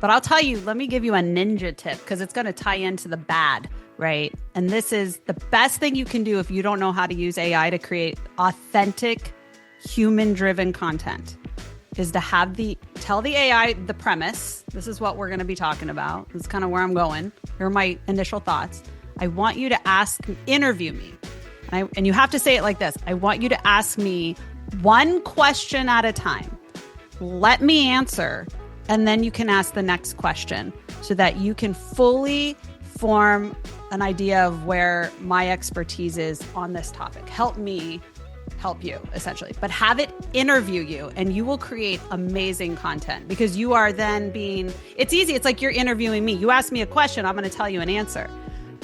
But I'll tell you, let me give you a ninja tip because it's going to tie into the bad, right? And this is the best thing you can do if you don't know how to use AI to create authentic, human-driven content is to tell the AI the premise. This is what we're going to be talking about. This is kind of where I'm going. Here are my initial thoughts. I want you to interview me. And you have to say it like this. I want you to ask me one question at a time. Let me answer, and then you can ask the next question so that you can fully form an idea of where my expertise is on this topic. Help me help you, essentially. But have it interview you, and you will create amazing content because you are then it's easy. It's like you're interviewing me. You ask me a question, I'm going to tell you an answer.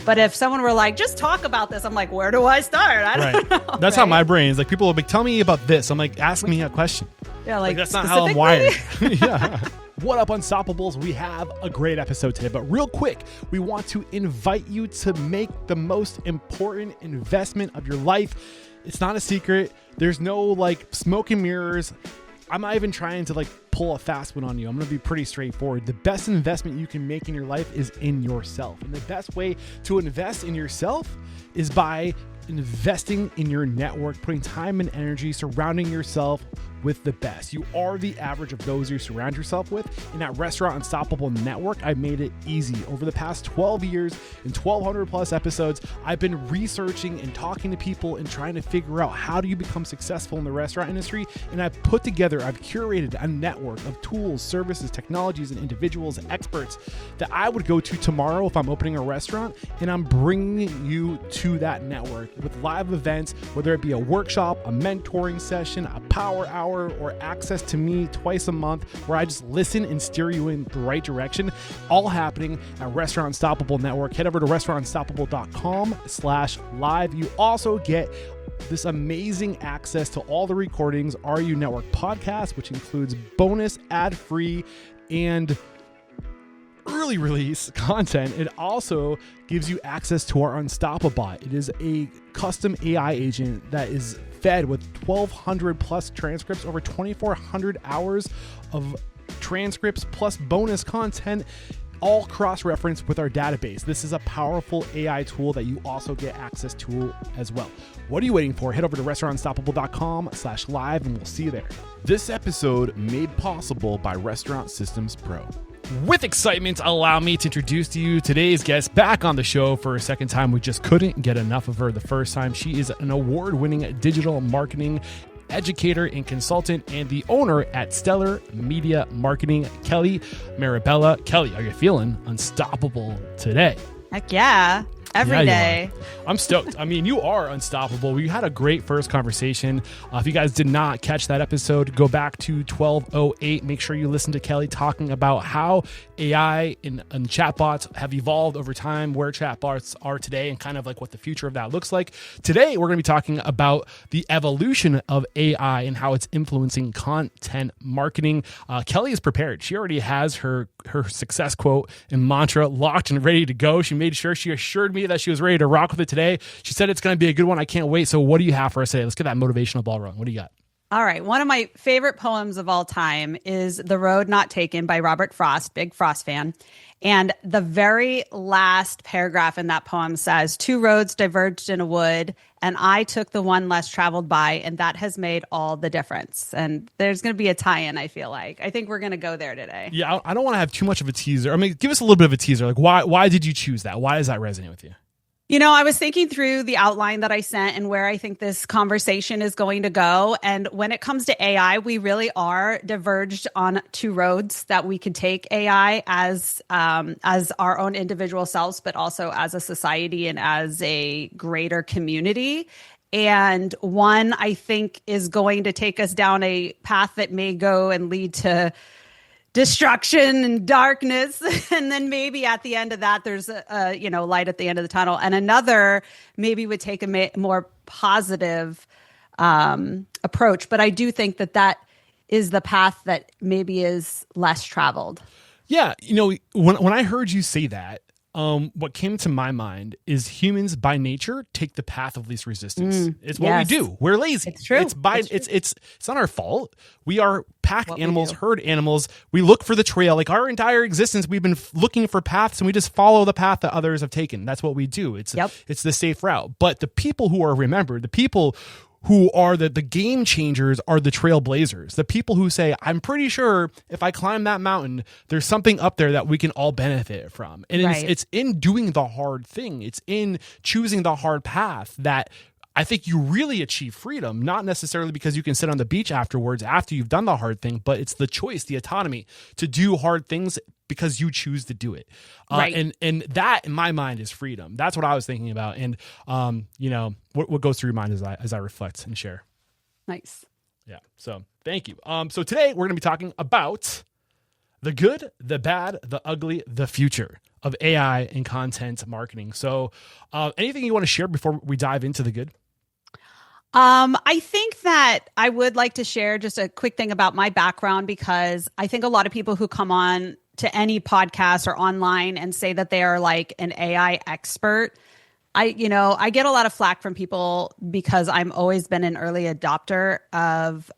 But if someone were like, just talk about this, I'm like, where do I start? I don't know. That's how my brain is. Like, people will be, tell me about this. I'm like, ask me a question. Yeah, like that's not how I'm wired. Yeah. What up, Unstoppables? We have a great episode today, but real quick, we want to invite you to make the most important investment of your life. It's not a secret. There's no like smoke and mirrors. I'm not even trying to like pull a fast one on you. I'm going to be pretty straightforward. The best investment you can make in your life is in yourself. And the best way to invest in yourself is by investing in your network, putting time and energy, surrounding yourself with the best. You are the average of those you surround yourself with. In that Restaurant Unstoppable network, I've made it easy. Over the past 12 years and 1,200 plus episodes, I've been researching and talking to people and trying to figure out how do you become successful in the restaurant industry. And I've curated a network of tools, services, technologies, and individuals, experts that I would go to tomorrow if I'm opening a restaurant. And I'm bringing you to that network with live events, whether it be a workshop, a mentoring session, a power hour, or access to me twice a month where I just listen and steer you in the right direction, all happening at Restaurant Unstoppable Network. Head over to restaurantunstoppable.com/live. You also get this amazing access to all the recordings, RU Network podcast, which includes bonus ad-free and early release content. It also gives you access to our Unstoppabot. It is a custom AI agent that is fed with 1,200 plus transcripts, over 2,400 hours of transcripts plus bonus content, all cross-referenced with our database. This is a powerful AI tool that you also get access to as well. What are you waiting for? Head over to restaurantunstoppable.com/live and we'll see you there. This episode made possible by Restaurant Systems Pro. With excitement, allow me to introduce to you today's guest back on the show for a second time. We just couldn't get enough of her the first time. She is an award-winning digital marketing educator and consultant and the owner at Stellar Media Marketing, Kelly Mirabella. Kelly, are you feeling unstoppable today? Heck yeah. Every day. I'm stoked. I mean, you are unstoppable. We had a great first conversation. If you guys did not catch that episode, go back to 1208. Make sure you listen to Kelly talking about how AI and chatbots have evolved over time, where chatbots are today, and kind of like what the future of that looks like. Today, we're going to be talking about the evolution of AI and how it's influencing content marketing. Kelly is prepared. She already has her success quote and mantra locked and ready to go. She assured me that she was ready to rock with it today. She said it's going to be a good one. I can't wait. So what do you have for us today? Let's get that motivational ball rolling. What do you got? All right. One of my favorite poems of all time is The Road Not Taken by Robert Frost, big Frost fan. And the very last paragraph in that poem says, 2 roads diverged in a wood, and I took the one less traveled by, and that has made all the difference. And there's going to be a tie-in, I feel like. I think we're going to go there today. Yeah, I don't want to have too much of a teaser. I mean, give us a little bit of a teaser. Like, why did you choose that? Why does that resonate with you? You know, I was thinking through the outline that I sent and where I think this conversation is going to go. And when it comes to AI, we really are diverged on 2 roads that we could take AI as our own individual selves, but also as a society and as a greater community. And one, I think, is going to take us down a path that may go and lead to destruction and darkness. And then maybe at the end of that, there's a light at the end of the tunnel. And another maybe would take a more positive approach. But I do think that is the path that maybe is less traveled. Yeah. You know, when I heard you say that, what came to my mind is humans by nature take the path of least resistance. It's what yes. we do. We're lazy. It's true. It's not our fault. We are pack What animals, herd animals. We look for the trail. Like our entire existence, we've been looking for paths, and we just follow the path that others have taken. That's what we do. It's the safe route. But the people who are remembered, the people who are the game changers, are the trailblazers. The people who say, I'm pretty sure if I climb that mountain, there's something up there that we can all benefit from. And it's in doing the hard thing. It's in choosing the hard path that I think you really achieve freedom, not necessarily because you can sit on the beach afterwards after you've done the hard thing, but it's the choice, the autonomy to do hard things because you choose to do it. And that in my mind is freedom. That's what I was thinking about. And, what goes through your mind as I reflect and share. Nice. Yeah. So thank you. So today we're going to be talking about the good, the bad, the ugly, the future of AI and content marketing. So anything you want to share before we dive into the good? I think that I would like to share just a quick thing about my background, because I think a lot of people who come on to any podcast or online and say that they are like an AI expert, I get a lot of flack from people because I've always been an early adopter of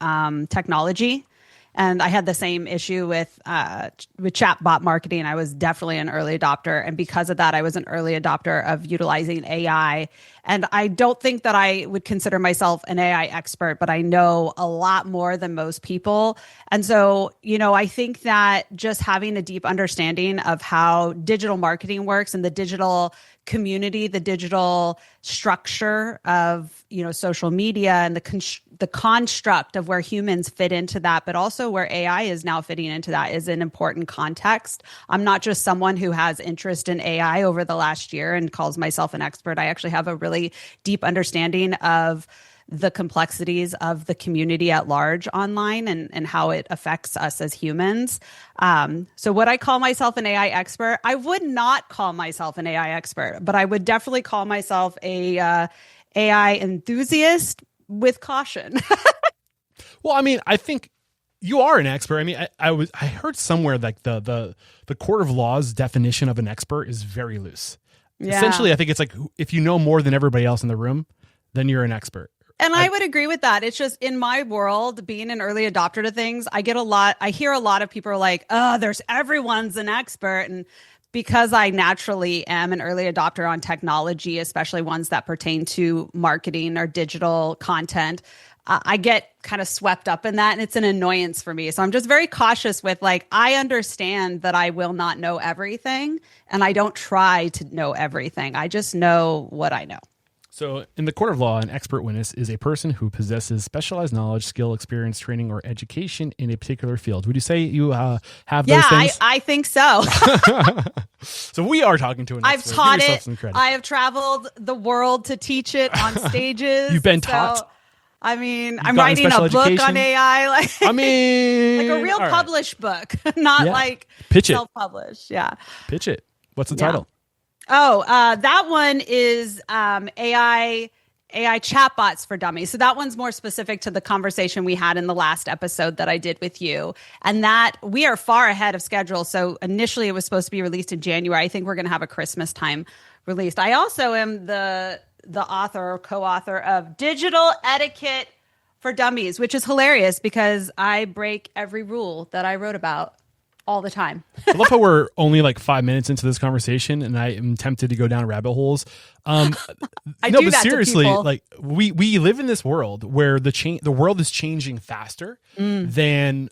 technology. And I had the same issue with chatbot marketing. I was definitely an early adopter. And because of that, I was an early adopter of utilizing AI. And I don't think that I would consider myself an AI expert, but I know a lot more than most people. And so, I think that just having a deep understanding of how digital marketing works and the digital community, the digital structure of, social media and the construct of where humans fit into that, but also where AI is now fitting into that is an important context. I'm not just someone who has interest in AI over the last year and calls myself an expert. I actually have a really deep understanding of the complexities of the community at large online and how it affects us as humans. So would I call myself an AI expert? I would not call myself an AI expert, but I would definitely call myself a AI enthusiast with caution. Well, I mean, I think you are an expert. I mean, I heard somewhere like the court of law's definition of an expert is very loose. Yeah. Essentially, I think it's like if you know more than everybody else in the room, then you're an expert. And I would agree with that. It's just in my world, being an early adopter to things, I hear a lot of people are like, oh, everyone's an expert. And because I naturally am an early adopter on technology, especially ones that pertain to marketing or digital content, I get kind of swept up in that, and it's an annoyance for me. So I'm just very cautious with I understand that I will not know everything, and I don't try to know everything. I just know what I know. So in the court of law, an expert witness is a person who possesses specialized knowledge, skill, experience, training, or education in a particular field. Would you say you have those things? I think so. So we are talking to an expert. I've taught it. I have traveled the world to teach it on stages. You've been taught? I mean, I'm writing a book on AI. Like a real published book, not pitch it. Self-published. Yeah. Pitch it. What's the title? Oh, that one is AI chatbots for dummies. So that one's more specific to the conversation we had in the last episode that I did with you. And that we are far ahead of schedule. So initially it was supposed to be released in January. I think we're going to have a Christmas time released. I also am the author or co-author of Digital Etiquette for Dummies, which is hilarious because I break every rule that I wrote about all the time. I love how we're only like 5 minutes into this conversation and I am tempted to go down rabbit holes. But seriously, like we live in this world where the world is changing faster than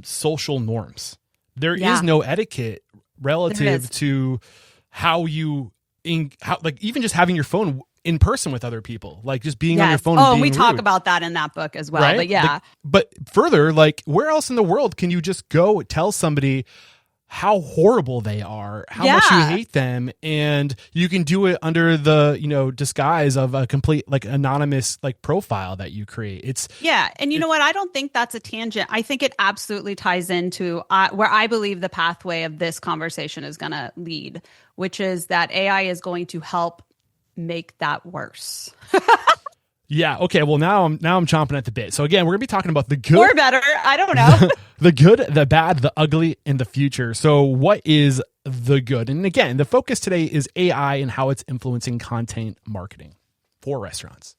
social norms. There is no etiquette relative to how you even just having your phone in person with other people, like just being on your phone. Oh, and we talk about that in that book as well. Right? But yeah. But further, like where else in the world can you just go tell somebody how horrible they are, how much you hate them, and you can do it under the disguise of a complete like anonymous like profile that you create. And you know what? I don't think that's a tangent. I think it absolutely ties into where I believe the pathway of this conversation is going to lead, which is that AI is going to help make that worse. Yeah. Okay. Well, now I'm chomping at the bit. So again, we're gonna be talking about the good or better. I don't know. The good, the bad, the ugly, and the future. So what is the good. And again, the focus today is AI and how it's influencing content marketing for restaurants.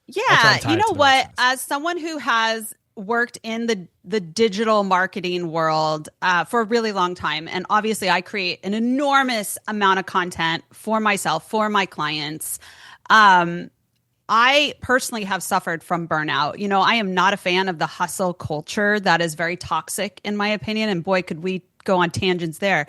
Yeah, you know what? As someone who has worked in the digital marketing world for a really long time, and obviously I create an enormous amount of content for myself, for my clients. I personally have suffered from burnout. You know, I am not a fan of the hustle culture that is very toxic, in my opinion. And boy, could we go on tangents there.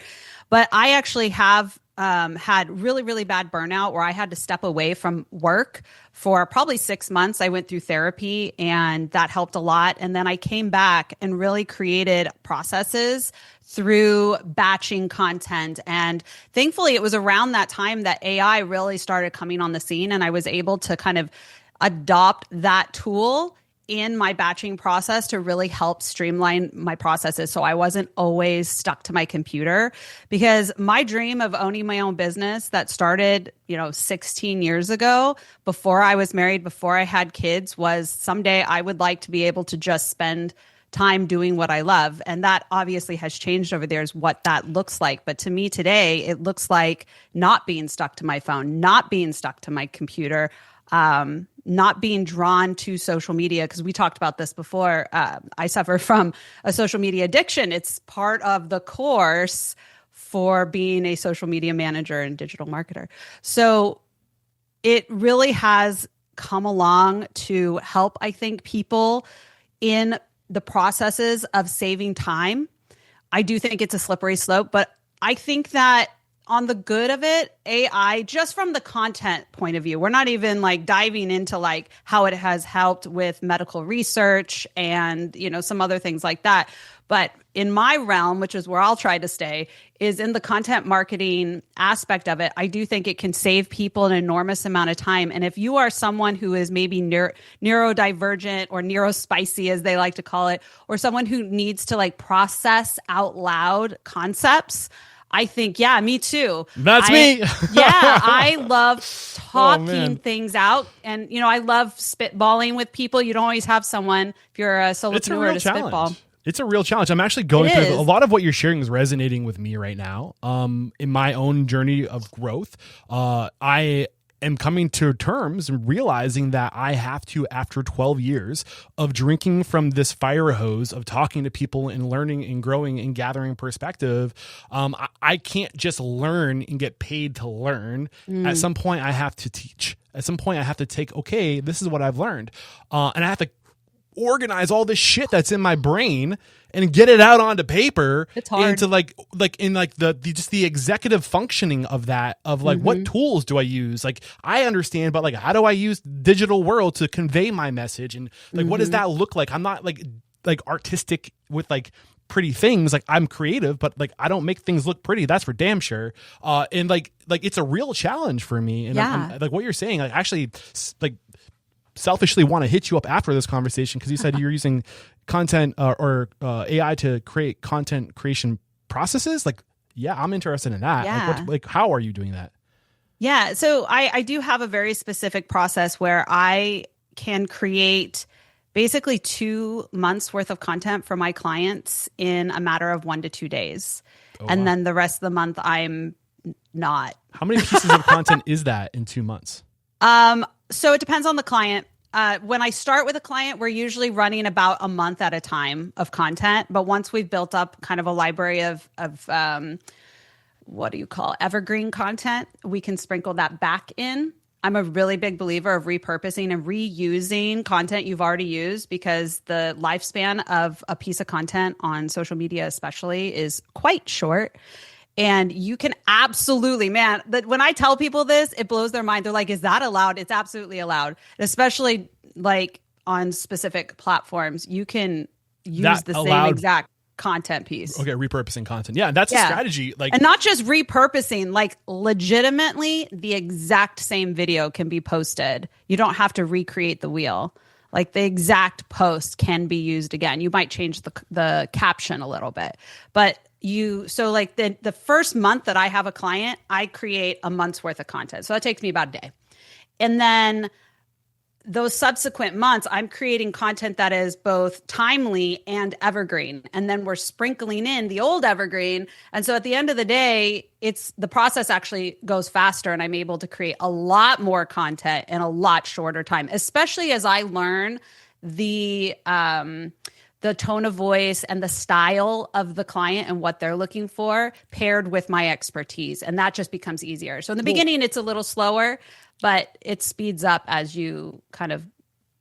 But I actually have had really, really bad burnout where I had to step away from work for probably 6 months. I went through therapy and that helped a lot. And then I came back and really created processes through batching content. And thankfully, it was around that time that AI really started coming on the scene. And I was able to kind of adopt that tool in my batching process to really help streamline my processes. So I wasn't always stuck to my computer, because my dream of owning my own business that started, 16 years ago, before I was married, before I had kids, was someday I would like to be able to just spend time doing what I love. And that obviously has changed over there, is what that looks like. But to me today, it looks like not being stuck to my phone, not being stuck to my computer, not being drawn to social media, because we talked about this before. I suffer from a social media addiction. It's part of the course for being a social media manager and digital marketer. So it really has come along to help, I think, people in the processes of saving time. I do think it's a slippery slope, but I think that on the good of it, AI, just from the content point of view, we're not even like diving into like how it has helped with medical research and, some other things like that. But in my realm, which is where I'll try to stay, is in the content marketing aspect of it. I do think it can save people an enormous amount of time. And if you are someone who is maybe neurodivergent or neurospicy, as they like to call it, or someone who needs to like process out loud concepts, I think, yeah, me too. That's me. Yeah, I love talking things out. And, I love spitballing with people. You don't always have someone, if you're a solopreneur, to spitball. It's a real challenge. I'm actually going through a lot of what you're sharing is resonating with me right now. In my own journey of growth, I am coming to terms and realizing that I have to, after 12 years of drinking from this fire hose of talking to people and learning and growing and gathering perspective, I can't just learn and get paid to learn. At some point, I have to teach. At some point, I have to take, okay, this is what I've learned. And I have to organize all this shit that's in my brain and get it out onto paper. It's hard. Into the executive functioning of that, of like, what tools do I use? Like, I understand, but like, how do I use digital world to convey my message? And like, what does that look like? I'm not like artistic with like pretty things. Like, I'm creative, but like, I don't make things look pretty. That's for damn sure. And like it's a real challenge for me. And I'm, like what you're saying, like actually like selfishly want to hit you up after this conversation, because you said you're using content or AI to create content creation processes. Like, yeah, I'm interested in that. Yeah. Like, how are you doing that? Yeah. So I do have a very specific process where I can create basically 2 months worth of content for my clients in a matter of 1 to 2 days. And then the rest of the month I'm not. How many pieces of content is that in 2 months? So it depends on the client. When I start with a client, we're usually running about a month at a time of content. But once we've built up kind of a library of what do you call evergreen content, we can sprinkle that back in. I'm a really big believer of repurposing and reusing content you've already used, because the lifespan of a piece of content on social media especially is quite short. And you can absolutely, man, that when I tell people this, it blows their mind. They're like, is that allowed? It's absolutely allowed. Especially like on specific platforms, you can use the same exact content piece. Okay, repurposing content. Yeah, that's a strategy. Like, and not just repurposing, like legitimately the exact same video can be posted. You don't have to recreate the wheel. Like the exact post can be used again. You might change the caption a little bit, but so like the first month that I have a client, I create a month's worth of content. So that takes me about a day. And then those subsequent months, I'm creating content that is both timely and evergreen. And then we're sprinkling in the old evergreen. And so at the end of the day, the process actually goes faster, and I'm able to create a lot more content in a lot shorter time, especially as I learn the tone of voice and the style of the client and what they're looking for paired with my expertise. And that just becomes easier. So in the beginning, it's a little slower, but it speeds up as you kind of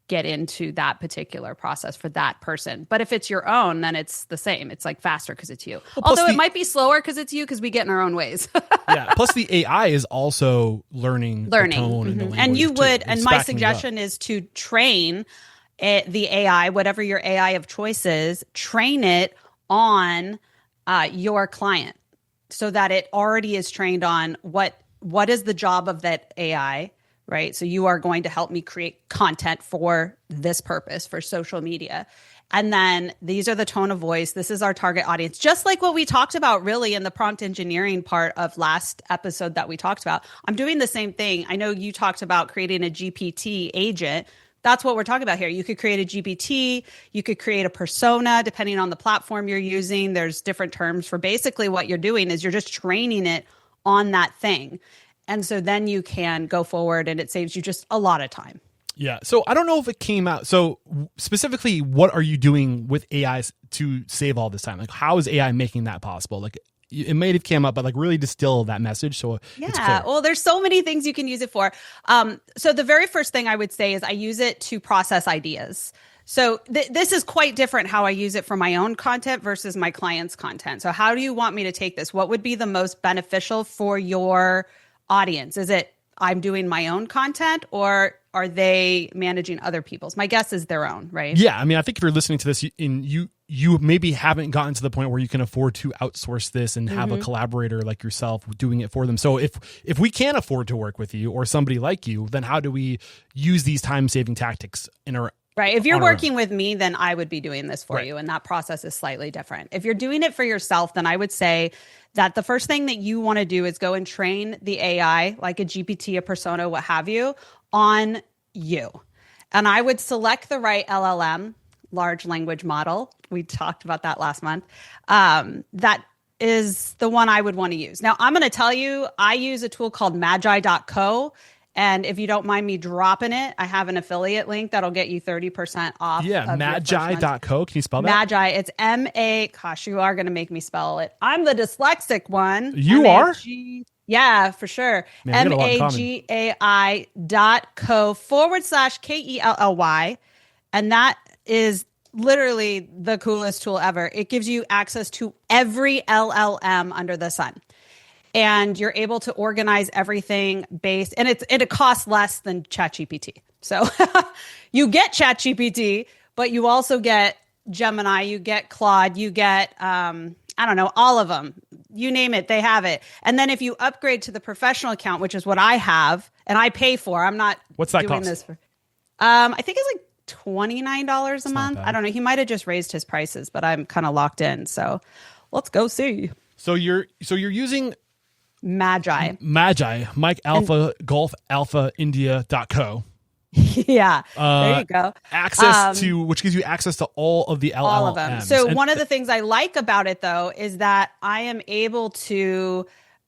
get into that particular process for that person. But if it's your own, then it's the same. It's like faster because it's you. Although it might be slower because it's you, because we get in our own ways. Yeah. Plus the AI is also learning. The tone and the language and you would, too, and my suggestion is to train the AI, whatever your AI of choice is, train it on your client so that it already is trained on what is the job of that AI, right? So you are going to help me create content for this purpose, for social media. And then these are the tone of voice. This is our target audience, just like what we talked about really in the prompt engineering part of last episode that we talked about. I'm doing the same thing. I know you talked about creating a GPT agent. That's what we're talking about here. You could create a GPT, you could create a persona, depending on the platform you're using. There's different terms for basically what you're doing is you're just training it on that thing. And so then you can go forward and it saves you just a lot of time. Yeah. So I don't know if it came out. So specifically, what are you doing with AI to save all this time? Like, how is AI making that possible? Like, it may have come up, but like really distill that message. So it's clear. Well, there's so many things you can use it for. So the very first thing I would say is I use it to process ideas. So this is quite different how I use it for my own content versus my client's content. So how do you want me to take this? What would be the most beneficial for your audience? Is it I'm doing my own content, or are they managing other people's? My guess is their own, right? Yeah. I mean, I think if you're listening to this you maybe haven't gotten to the point where you can afford to outsource this and have a collaborator like yourself doing it for them. So if we can't afford to work with you or somebody like you, then how do we use these time-saving tactics in our Right. If you're working with me, then I would be doing this for you. And that process is slightly different. If you're doing it for yourself, then I would say that the first thing that you want to do is go and train the AI, like a GPT, a persona, what have you, on you. And I would select the right LLM, large language model. We talked about that last month. That is the one I would want to use. Now, I'm going to tell you, I use a tool called magi.co. And if you don't mind me dropping it, I have an affiliate link that'll get you 30% off. Yeah, magi.co. Can you spell that? Magi. It's M-A. Gosh, you are going to make me spell it. I'm the dyslexic one. You are? Yeah, for sure. magai.co/KELLY. And that is literally the coolest tool ever. It gives you access to every LLM under the sun. And you're able to organize everything based, and it costs less than ChatGPT. So you get ChatGPT, but you also get Gemini, you get Claude, you get, I don't know, all of them. You name it, they have it. And then if you upgrade to the professional account, which is what I have, and I pay for, I'm not What's that doing cost? This for. I think it's like $29 a month. I don't know. He might have just raised his prices, but I'm kind of locked in. So let's go see. So you're using Magi, Mike Alpha Golf Alpha India.co. Yeah, there you go. Access to, which gives you access to all of the LLMs. All of them. So one of the things I like about it, though, is that I am able to,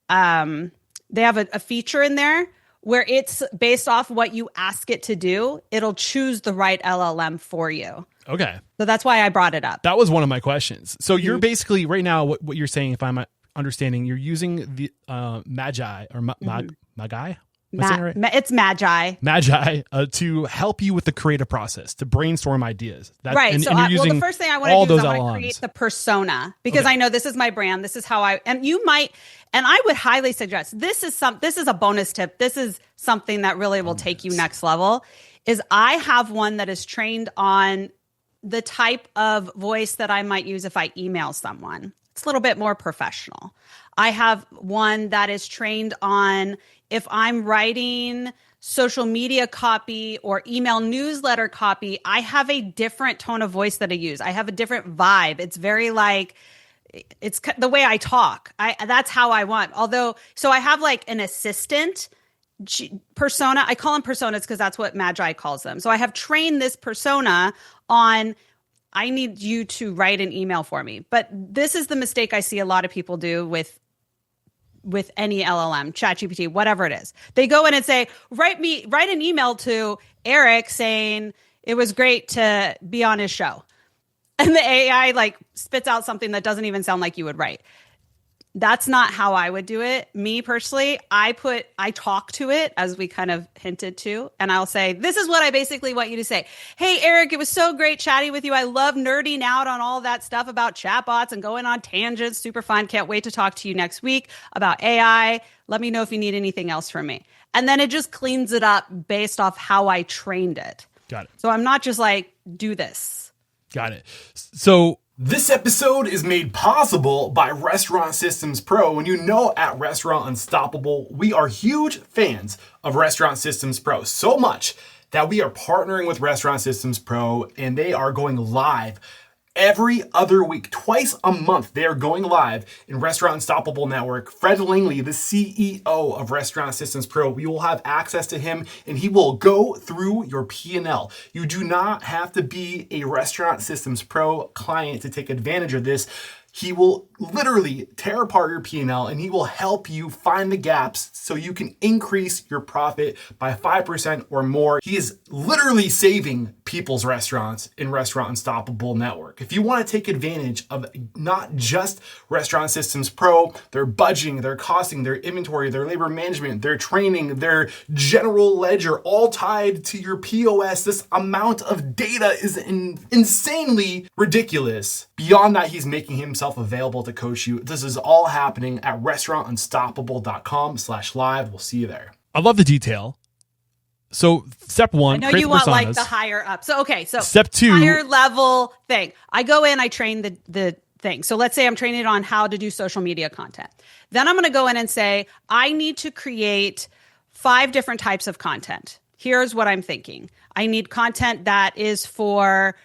they have a feature in there where it's based off what you ask it to do. It'll choose the right LLM for you. Okay. So that's why I brought it up. That was one of my questions. So you're basically right now, what you're saying, if I'm understanding, you're using the Magi or Magi? Right? It's Magi. Magi to help you with the creative process, to brainstorm ideas. Right. And so you're using the first thing I want to do is I want to create the persona, because I know this is my brand. This is how and you might, and I would highly suggest, this is a bonus tip. This is something that really will take you next level, is I have one that is trained on the type of voice that I might use if I email someone. It's a little bit more professional. I have one that is trained on if I'm writing social media copy or email newsletter copy, I have a different tone of voice that I use. I have a different vibe. It's very like, it's the way I talk. That's how I want. So I have like an assistant persona. I call them personas because that's what Magi calls them. So I have trained this persona on, I need you to write an email for me. But this is the mistake I see a lot of people do with any LLM, ChatGPT, whatever it is. They go in and say, write an email to Eric saying it was great to be on his show. And the AI like spits out something that doesn't even sound like you would write. That's not how I would do it. Me personally, I talk to it, as we kind of hinted to, and I'll say, this is what I basically want you to say. Hey, Eric, it was so great chatting with you. I love nerding out on all that stuff about chatbots and going on tangents. Super fun. Can't wait to talk to you next week about AI. Let me know if you need anything else from me. And then it just cleans it up based off how I trained it. Got it. So I'm not just like, do this. Got it. So this episode is made possible by Restaurant Systems Pro. And you know, at Restaurant Unstoppable, we are huge fans of Restaurant Systems Pro, so much that we are partnering with Restaurant Systems Pro, and they are going live every other week, twice a month. They are going live in Restaurant Unstoppable Network. Fred Langley, the CEO of Restaurant Systems Pro, we will have access to him, and he will go through your P&L. You do not have to be a Restaurant Systems Pro client to take advantage of this. He will literally tear apart your P&L, and he will help you find the gaps so you can increase your profit by 5% or more. He is literally saving people's restaurants in Restaurant Unstoppable Network. If you want to take advantage of not just Restaurant Systems Pro, their budgeting, their costing, their inventory, their labor management, their training, their general ledger, all tied to your POS, this amount of data is insanely ridiculous. Beyond that, he's making himself available to coach you. This is all happening at restaurantunstoppable.com/live. We'll see you there. I love the detail. So step one, I know you want personas. Like the higher up. So, okay. So step two, higher level thing. I go in, I train the thing. So let's say I'm training on how to do social media content. Then I'm going to go in and say, I need to create 5 different types of content. Here's what I'm thinking. I need content that is for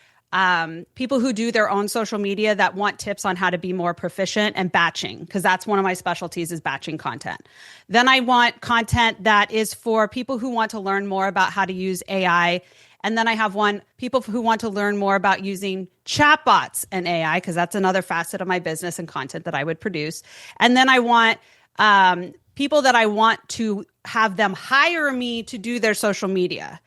people who do their own social media that want tips on how to be more proficient, and batching, because that's one of my specialties, is batching content. Then I want content that is for people who want to learn more about how to use AI. And then I have people who want to learn more about using chatbots and AI, because that's another facet of my business and content that I would produce. And then I want people that I want to have them hire me to do their social media.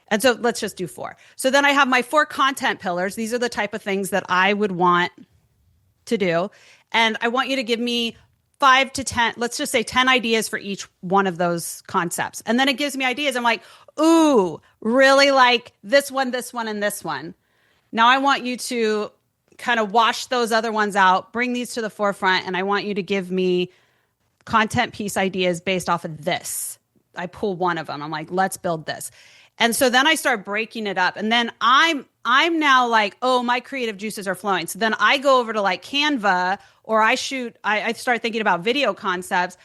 And so let's just do 4. So then I have my 4 content pillars. These are the type of things that I would want to do. And I want you to give me 5 to 10, let's just say 10 ideas for each one of those concepts. And then it gives me ideas. I'm like, ooh, really like this one, and this one. Now I want you to kind of wash those other ones out, bring these to the forefront, and I want you to give me content piece ideas based off of this. I pull one of them. I'm like, let's build this. And so then I start breaking it up, and then I'm now like, oh, my creative juices are flowing. So then I go over to like Canva, or I start thinking about video concepts.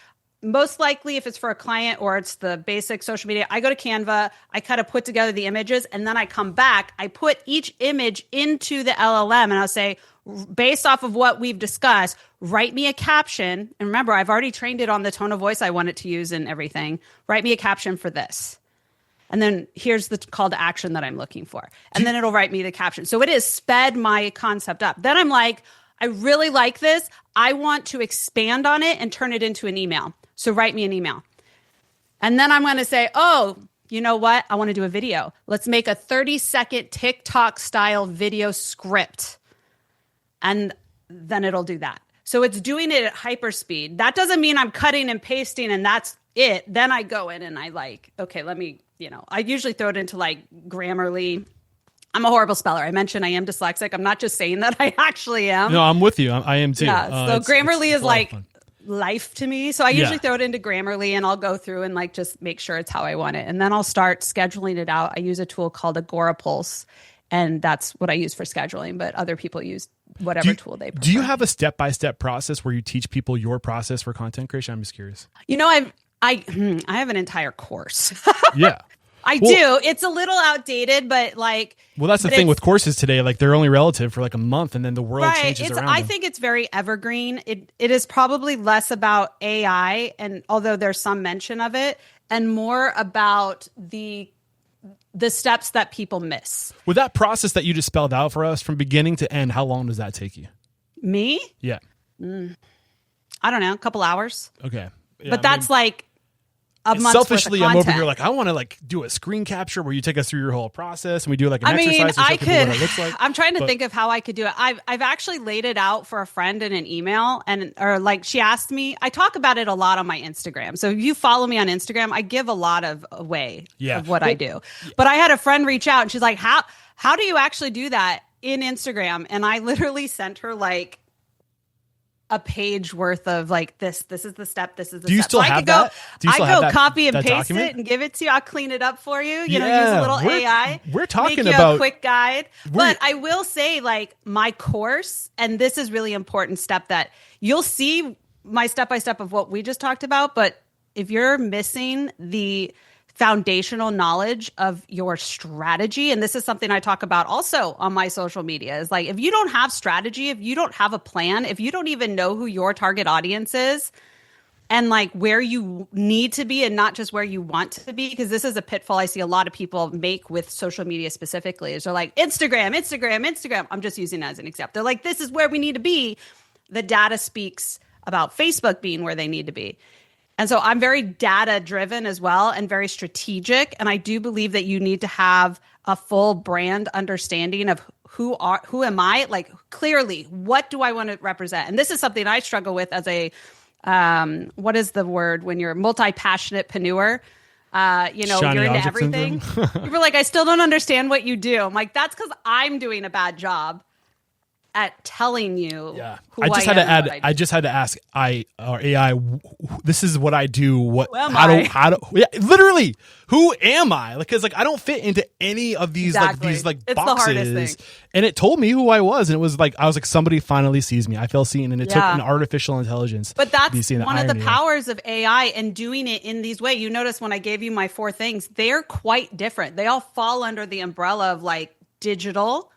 Most likely, if it's for a client or it's the basic social media, I go to Canva, I kind of put together the images, and then I come back, I put each image into the LLM, and I'll say, based off of what we've discussed, write me a caption. And remember, I've already trained it on the tone of voice I want it to use and everything. Write me a caption for this. And then here's the call to action that I'm looking for. And then it'll write me the caption. So it has sped my concept up. Then I'm like, I really like this. I want to expand on it and turn it into an email. So write me an email. And then I'm going to say, oh, you know what? I want to do a video. Let's make a 30-second TikTok style video script. And then it'll do that. So it's doing it at hyperspeed. That doesn't mean I'm cutting and pasting and that's it. Then I go in and I like, okay, let me, I usually throw it into like Grammarly. I'm a horrible speller. I mentioned I am dyslexic. I'm not just saying that, I actually am. No, I'm with you. I am too. Yeah. So Grammarly is like life to me. So I usually throw it into Grammarly and I'll go through and like just make sure it's how I want it. And then I'll start scheduling it out. I use a tool called Agorapulse, and that's what I use for scheduling, but other people use whatever tool they prefer. Do you have a step-by-step process where you teach people your process for content creation? I'm just curious. I have an entire course. Yeah. I do. It's a little outdated, but like... Well, that's the thing with courses today. Like, they're only relative for like a month, and then the world changes around I them. think it's very evergreen. It is probably less about AI, and although there's some mention of it, and more about the steps that people miss. With that process that you just spelled out for us from beginning to end, how long does that take you? Me? Yeah. I don't know, a couple hours. Okay. Yeah, but that's like a month's selfishly, worth of I'm over content. here like, I want to like do a screen capture where you take us through your whole process and we do like an I mean, exercise to show people what it looks like. I'm trying to think of how I could do it. I've actually laid it out for a friend in an email, or like she asked me. I talk about it a lot on my Instagram. So if you follow me on Instagram, I give a lot of away of what I do. But I had a friend reach out and she's like, how do you actually do that in Instagram? And I literally sent her like a page worth of like this is the step, this is the step. Do you still have that? I go copy and paste it and give it to you. I'll clean it up for you. You know, use a little AI. We're talking make you about a quick guide. But I will say, like, my course, and this is really important step that you'll see my step-by-step of what we just talked about. But if you're missing the foundational knowledge of your strategy, and this is something I talk about also on my social media, is like, if you don't have strategy, if you don't have a plan, if you don't even know who your target audience is and like where you need to be and not just where you want to be, because this is a pitfall I see a lot of people make with social media specifically, is they're like, Instagram. I'm just using it as an example. They're like, this is where we need to be. The data speaks about Facebook being where they need to be. And so I'm very data driven as well and very strategic. And I do believe that you need to have a full brand understanding of who am I? Like, clearly, what do I want to represent? And this is something I struggle with as a, what is the word when you're multi-passionate-preneur? You know, Shiny you're into object everything. syndrome. You're like, I still don't understand what you do. I'm like, that's because I'm doing a bad job at telling you who I just had to ask AI, this is what I do. Literally, who am I? Because like I don't fit into any of these It's boxes. the hardest thing. And it told me who I was, and it was like I was like, somebody finally sees me. I feel seen, and it took an artificial intelligence. But that's one of the powers of AI and doing it in these ways. You notice when I gave you my 4 things, they're quite different. They all fall under the umbrella of like digital,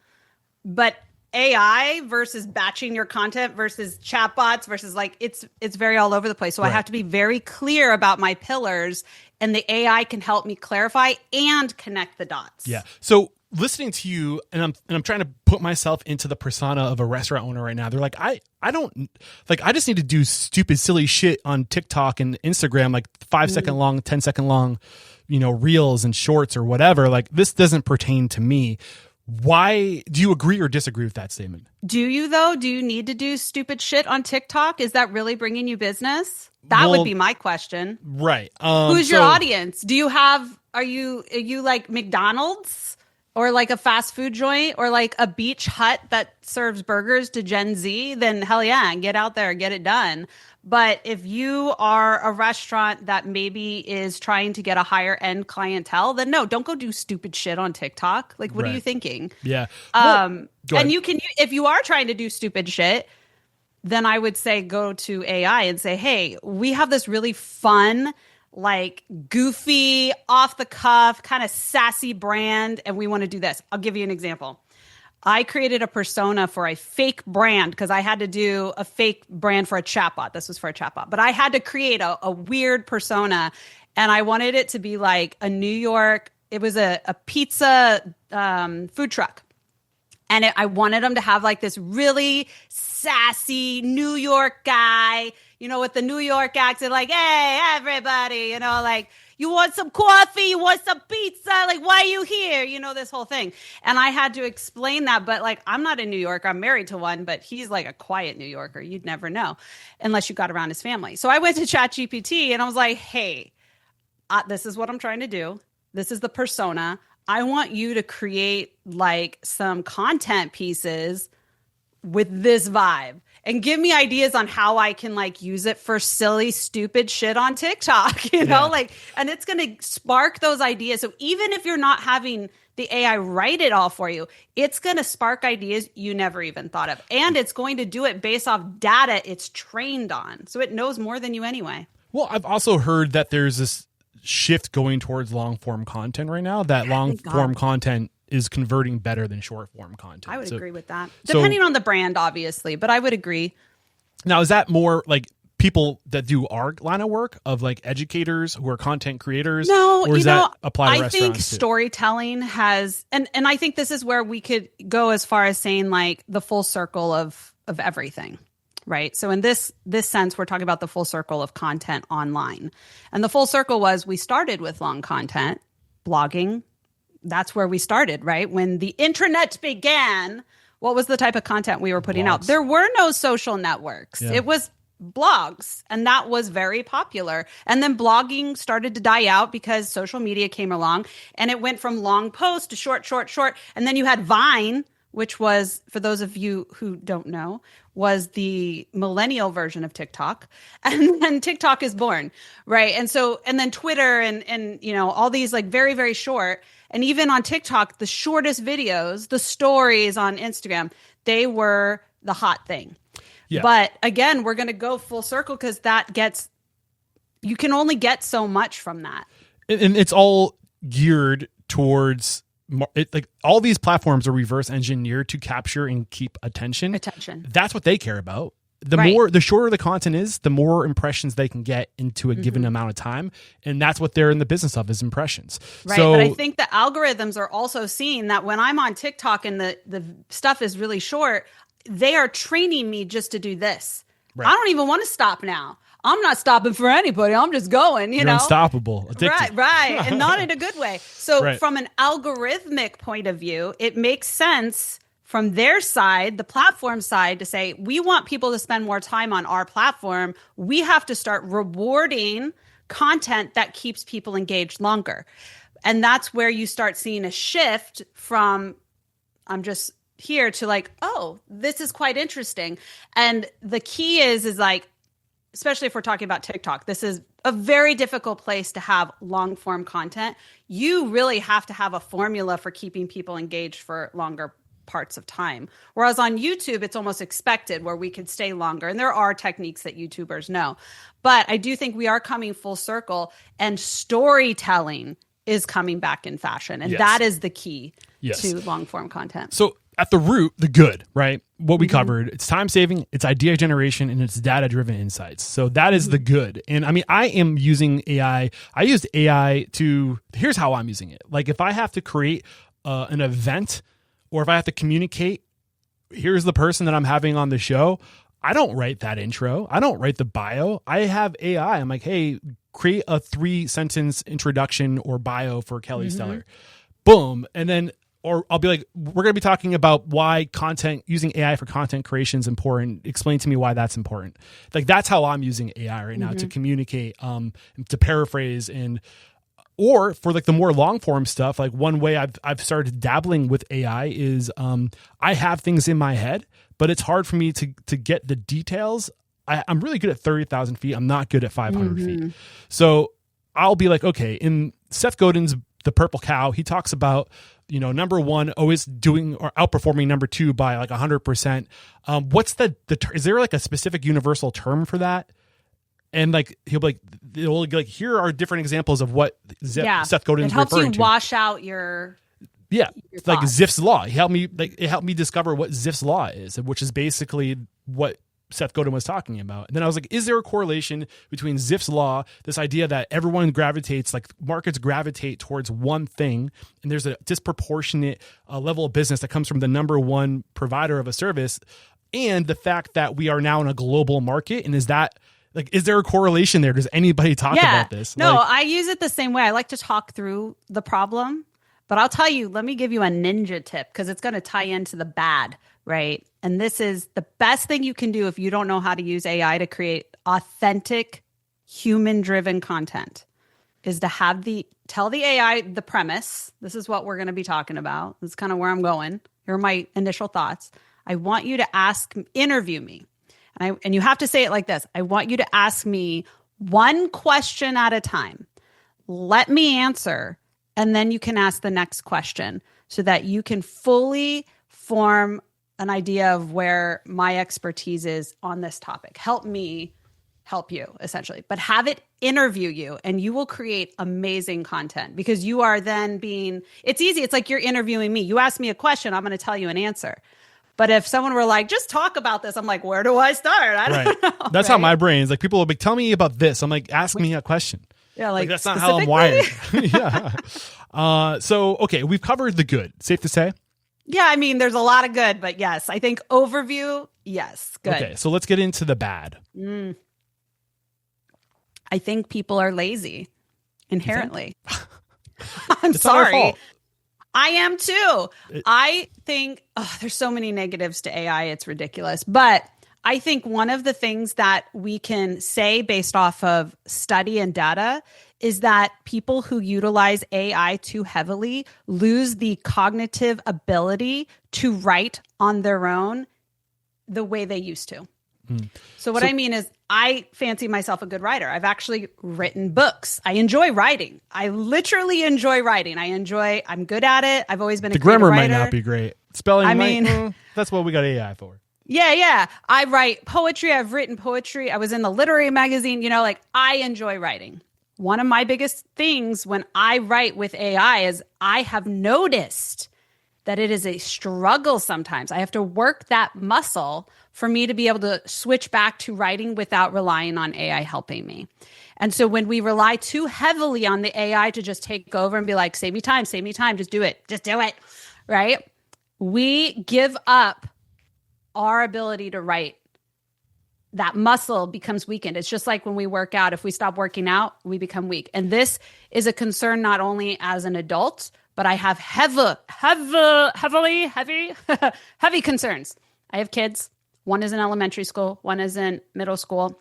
but AI versus batching your content versus chatbots versus like it's very all over the place. So I have to be very clear about my pillars, and the AI can help me clarify and connect the dots. Yeah. So listening to you, and I'm trying to put myself into the persona of a restaurant owner right now. They're like, I don't like, I just need to do stupid, silly shit on TikTok and Instagram, like 5-second long, 10-second long, you know, reels and shorts or whatever. Like, this doesn't pertain to me. Why do you agree or disagree with that statement? Do you though? Do you need to do stupid shit on TikTok? Is that really bringing you business? That would be my question. Right. Who's your audience? Do you have, are you like McDonald's or like a fast food joint or like a beach hut that serves burgers to Gen Z? Then hell yeah, get out there and get it done. But if you are a restaurant that maybe is trying to get a higher end clientele, then no, don't go do stupid shit on TikTok. Like, what are you thinking? Yeah. And you can, if you are trying to do stupid shit, then I would say go to AI and say, hey, we have this really fun, like goofy, off the cuff, kind of sassy brand, and we want to do this. I'll give you an example. I created a persona for a fake brand because I had to do a fake brand for a chatbot. This was for a chatbot, but I had to create a weird persona, and I wanted it to be like a New York. It was a pizza food truck, and I wanted them to have like this really sassy New York guy, you know, with the New York accent, like, hey, everybody, you know, like, you want some coffee? You want some pizza? Like, why are you here? You know, this whole thing. And I had to explain that. But like, I'm not in New York. I'm married to one, but he's like a quiet New Yorker. You'd never know unless you got around his family. So I went to ChatGPT and I was like, hey, this is what I'm trying to do. This is the persona. I want you to create like some content pieces with this vibe. And give me ideas on how I can like use it for silly, stupid shit on TikTok, you know, like, and it's going to spark those ideas. So even if you're not having the AI write it all for you, it's going to spark ideas you never even thought of. And it's going to do it based off data it's trained on. So it knows more than you anyway. Well, I've also heard that there's this shift going towards long form content right now, that long form content is converting better than short form content. I would agree with that. Depending on the brand, obviously, but I would agree. Now, is that more like people that do our line of work of like educators who are content creators? No, or does that apply to I think restaurants too? storytelling has, and I think this is where we could go as far as saying like the full circle of everything. Right. So in this sense, we're talking about the full circle of content online. And the full circle was we started with long content, blogging. That's where we started, right? When the internet began, what was the type of content we were putting out? There were no social networks. Yeah. It was blogs, and that was very popular. And then blogging started to die out because social media came along, and it went from long posts to short. And then you had Vine, which was, for those of you who don't know, was the millennial version of TikTok. And then TikTok is born, right? And so, and then Twitter and you know, all these like very, very short. And even on TikTok, the shortest videos, the stories on Instagram, they were the hot thing. Yeah. But again, we're going to go full circle because you can only get so much from that. And it's all geared towards like all these platforms are reverse engineered to capture and keep attention. That's what they care about. The shorter the content is, the more impressions they can get into a given amount of time. And that's what they're in the business of, is impressions. Right. So, but I think the algorithms are also seeing that when I'm on TikTok and the stuff is really short, they are training me just to do this. Right. I don't even want to stop now. I'm not stopping for anybody. I'm just going, You're unstoppable. Addicted. Right. And not in a good way. So from an algorithmic point of view, it makes sense from their side, the platform side, to say, we want people to spend more time on our platform. We have to start rewarding content that keeps people engaged longer. And that's where you start seeing a shift from, I'm just here, to like, oh, this is quite interesting. And the key is like, especially if we're talking about TikTok, this is a very difficult place to have long form content. You really have to have a formula for keeping people engaged for longer parts of time. Whereas on YouTube, it's almost expected where we could stay longer. And there are techniques that YouTubers know. But I do think we are coming full circle, and storytelling is coming back in fashion. And that is the key to long form content. So at the root, the good, right? What we covered, it's time saving, it's idea generation, and it's data driven insights. So that is the good. And I mean, I am using AI. I used AI here's how I'm using it. Like if I have to create an event, or if I have to communicate, here's the person that I'm having on the show, I don't write that intro. I don't write the bio. I have AI. I'm like, hey, create a 3-sentence introduction or bio for Kelly Stellar. Boom. And then, or I'll be like, we're going to be talking about why using AI for content creation is important. Explain to me why that's important. Like that's how I'm using AI right now to communicate, to paraphrase, or for like the more long form stuff. Like one way I've started dabbling with AI is I have things in my head, but it's hard for me to get the details. I'm really good at 30,000 feet. I'm not good at 500 feet. So I'll be like, okay, in Seth Godin's The Purple Cow, he talks about, number one, always doing or outperforming number two by like 100%. What's is there like a specific universal term for that? And like, he'll be like, here are different examples of what Seth Godin's referring to. It helps you wash out your it's like Ziff's law. It helped me discover what Ziff's law is, which is basically what Seth Godin was talking about. And then I was like, is there a correlation between Ziff's law, this idea that everyone markets gravitate towards one thing, and there's a disproportionate level of business that comes from the number one provider of a service, and the fact that we are now in a global market? And is there a correlation there? Does anybody talk about this? No, I use it the same way. I like to talk through the problem, but I'll tell you, let me give you a ninja tip because it's going to tie into the bad, right? And this is the best thing you can do if you don't know how to use AI to create authentic, human-driven content, is to tell the AI the premise. This is what we're going to be talking about. This is kind of where I'm going. Here are my initial thoughts. I want you to interview me. And you have to say it like this. I want you to ask me one question at a time. Let me answer, and then you can ask the next question so that you can fully form an idea of where my expertise is on this topic. Help me help you, essentially. But have it interview you, and you will create amazing content because you are then it's easy. It's like you're interviewing me. You ask me a question, I'm going to tell you an answer. But if someone were like, just talk about this, I'm like, where do I start? I don't know. That's how my brain's like. People will be, tell me about this. I'm like, ask me a question. Yeah, like that's not how I'm wired. Yeah. So, okay, we've covered the good. Safe to say? Yeah, I mean, there's a lot of good, but yes, I think overview, yes, good. Okay, so let's get into the bad. I think people are lazy inherently. I'm It's not our sorry. fault. I am too. I think there's so many negatives to AI. It's ridiculous. But I think one of the things that we can say based off of study and data is that people who utilize AI too heavily lose the cognitive ability to write on their own the way they used to. So what I mean is I fancy myself a good writer. I've actually written books. I enjoy writing. I literally enjoy writing. I'm good at it. I've always been a grammar creative writer. might not be great. Spelling, that's what we got AI for. Yeah. I write poetry. I've written poetry. I was in the literary magazine. I enjoy writing. One of my biggest things when I write with AI is I have noticed that it is a struggle sometimes. I have to work that muscle for me to be able to switch back to writing without relying on AI helping me. And so when we rely too heavily on the AI to just take over and be like, save me time, just do it, right? We give up our ability to write. That muscle becomes weakened. It's just like when we work out. If we stop working out, we become weak. And this is a concern not only as an adult, but I have heavy concerns. I have kids. One is in elementary school. One is in middle school.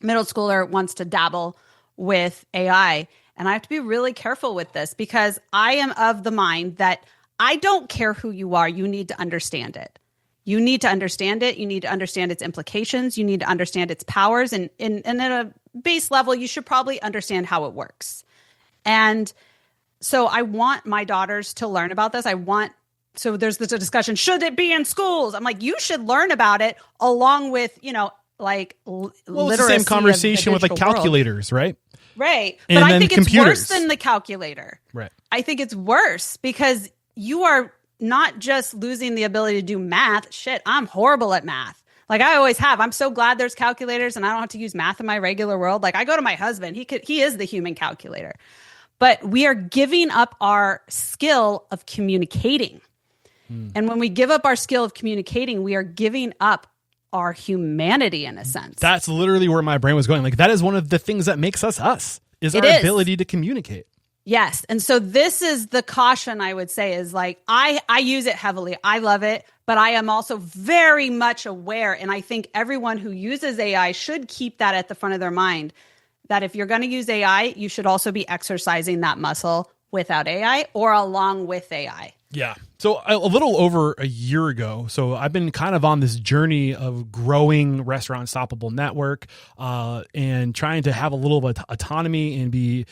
Middle schooler wants to dabble with AI. And I have to be really careful with this because I am of the mind that I don't care who you are. You need to understand it. You need to understand it. You need to understand its implications. You need to understand its powers. And at a base level, you should probably understand how it works. And so I want my daughters to learn about this. So there's this discussion, should it be in schools? I'm like, you should learn about it along with, literacy. It's the same conversation with calculators, right? Right. And but I think computers. It's worse than the calculator. Right. I think it's worse because you are not just losing the ability to do math. Shit, I'm horrible at math. Like I always have. I'm so glad there's calculators and I don't have to use math in my regular world. Like I go to my husband. He is the human calculator. But we are giving up our skill of communicating. And when we give up our skill of communicating, we are giving up our humanity in a sense. That's literally where my brain was going. Like that is one of the things that makes us is our ability to communicate. Yes. And so this is the caution I would say is like, I use it heavily. I love it, but I am also very much aware. And I think everyone who uses AI should keep that at the front of their mind, that if you're going to use AI, you should also be exercising that muscle without AI or along with AI. Yeah. So a little over a year ago, so I've been kind of on this journey of growing Restaurant Unstoppable Network and trying to have a little bit of autonomy and be,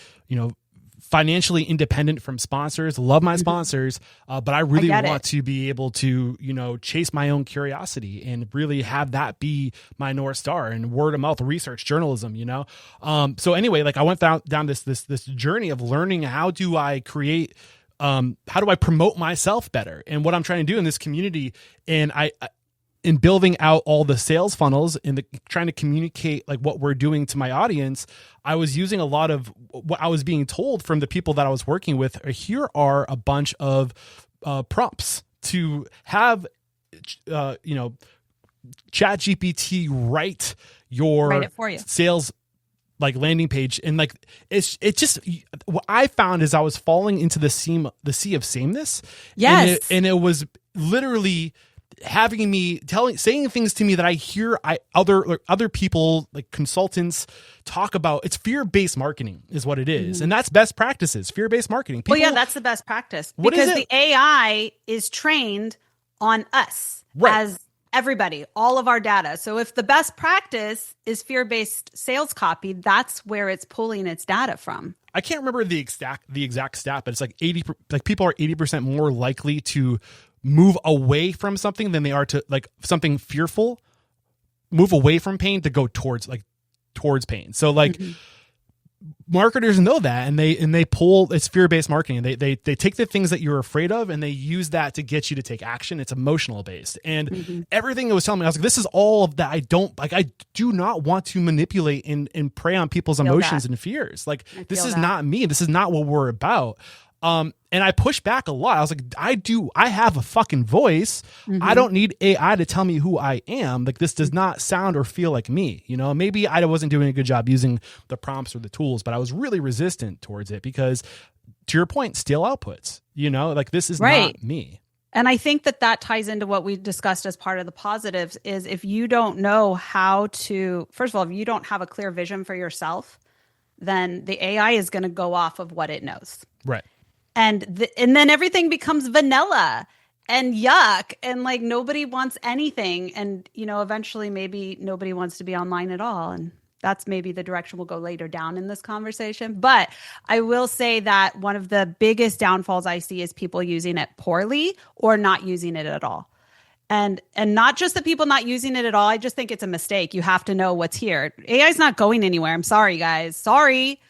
financially independent from sponsors. Love my sponsors, but I really want to be able to, chase my own curiosity and really have that be my North Star and word of mouth research journalism, So anyway, like I went down this journey of learning how do I create how do I promote myself better and what I'm trying to do in this community. And in building out all the sales funnels and trying to communicate like what we're doing to my audience, I was using a lot of what I was being told from the people that I was working with. Here are a bunch of prompts to have, ChatGPT write your sales like landing page. And like, it just, what I found is I was falling into the sea of sameness. Yes. And it was literally having me saying things to me that I hear other people like consultants talk about. It's fear-based marketing is what it is. And that's best practices, fear-based marketing. That's the best practice because the AI is trained on us as everybody, all of our data. So if the best practice is fear-based sales copy, that's where it's pulling its data from. I can't remember the exact stat, but it's like people are 80% more likely to move away from something than they are to like something fearful, move away from pain to go towards pain. So like marketers know that, and they pull, it's fear-based marketing. They take the things that you're afraid of and they use that to get you to take action. It's emotional based. And everything it was telling me, I was like, this is all of that. I do not want to manipulate and prey on people's emotions and fears. Like, this is not me. This is not what we're about. And I pushed back a lot. I was like, I have a fucking voice. I don't need AI to tell me who I am. Like, this does not sound or feel like me. You know, maybe I wasn't doing a good job using the prompts or the tools, but I was really resistant towards it because, to your point, steal outputs, you know, like, this is not me. And I think that ties into what we discussed as part of the positives is if you don't know how to, first of all, if you don't have a clear vision for yourself, then the AI is going to go off of what it knows. Right. And then everything becomes vanilla and yuck, and like nobody wants anything. And, you know, eventually maybe nobody wants to be online at all. And that's maybe the direction we'll go later down in this conversation. But I will say that one of the biggest downfalls I see is people using it poorly or not using it at all. And not just the people not using it at all. I just think it's a mistake. You have to know what's here. AI is not going anywhere. I'm sorry, guys. Sorry.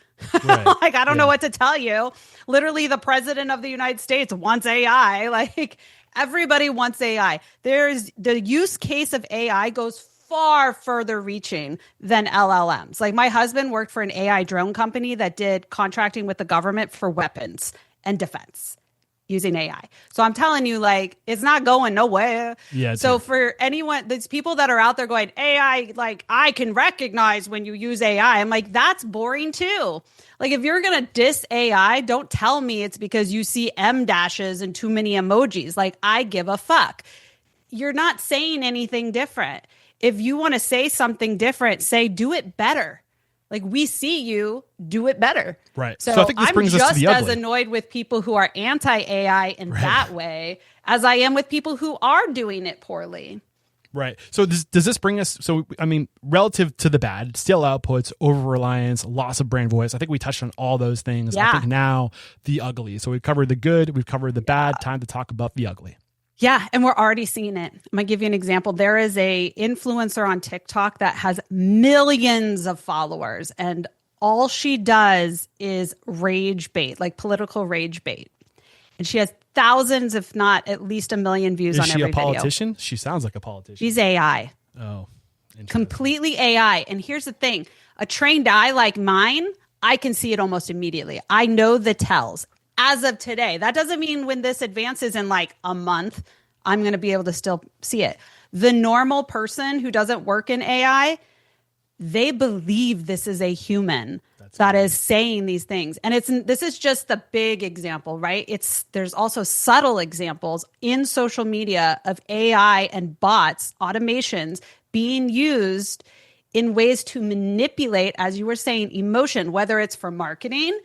Right. Like, I don't know what to tell you. Literally, the president of the United States wants AI. Like, everybody wants AI. There's the use case of AI goes far further reaching than LLMs. Like, my husband worked for an AI drone company that did contracting with the government for weapons and defense using AI. So I'm telling you, like, it's not going nowhere. Yeah. So for anyone, there's people that are out there going, AI, like, I can recognize when you use AI. I'm like, that's boring too. Like, if you're going to diss AI, don't tell me it's because you see M dashes and too many emojis. Like, I give a fuck. You're not saying anything different. If you want to say something different, say, do it better. Like, we see you, do it better. Right. So I think this brings us to the ugly. I'm just as annoyed with people who are anti-AI in that way as I am with people who are doing it poorly. Right. So does this bring us, so, I mean, relative to the bad, still outputs, over-reliance, loss of brand voice. I think we touched on all those things. Yeah. I think now the ugly. So we've covered the good, we've covered the bad. Time to talk about the ugly. Yeah, and we're already seeing it. I'm going to give you an example. There is a influencer on TikTok that has millions of followers, and all she does is rage bait, like political rage bait. And she has thousands, if not at least 1 million views on every video. Is she a politician? She sounds like a politician. She's AI. Oh, completely AI. And here's the thing. A trained eye like mine, I can see it almost immediately. I know the tells. As of today, that doesn't mean when this advances in like a month, I'm going to be able to still see it. The normal person who doesn't work in AI, they believe this is a human that is saying these things. And this is just the big example, right? There's also subtle examples in social media of AI and bots, automations being used in ways to manipulate, as you were saying, emotion, whether it's for marketing,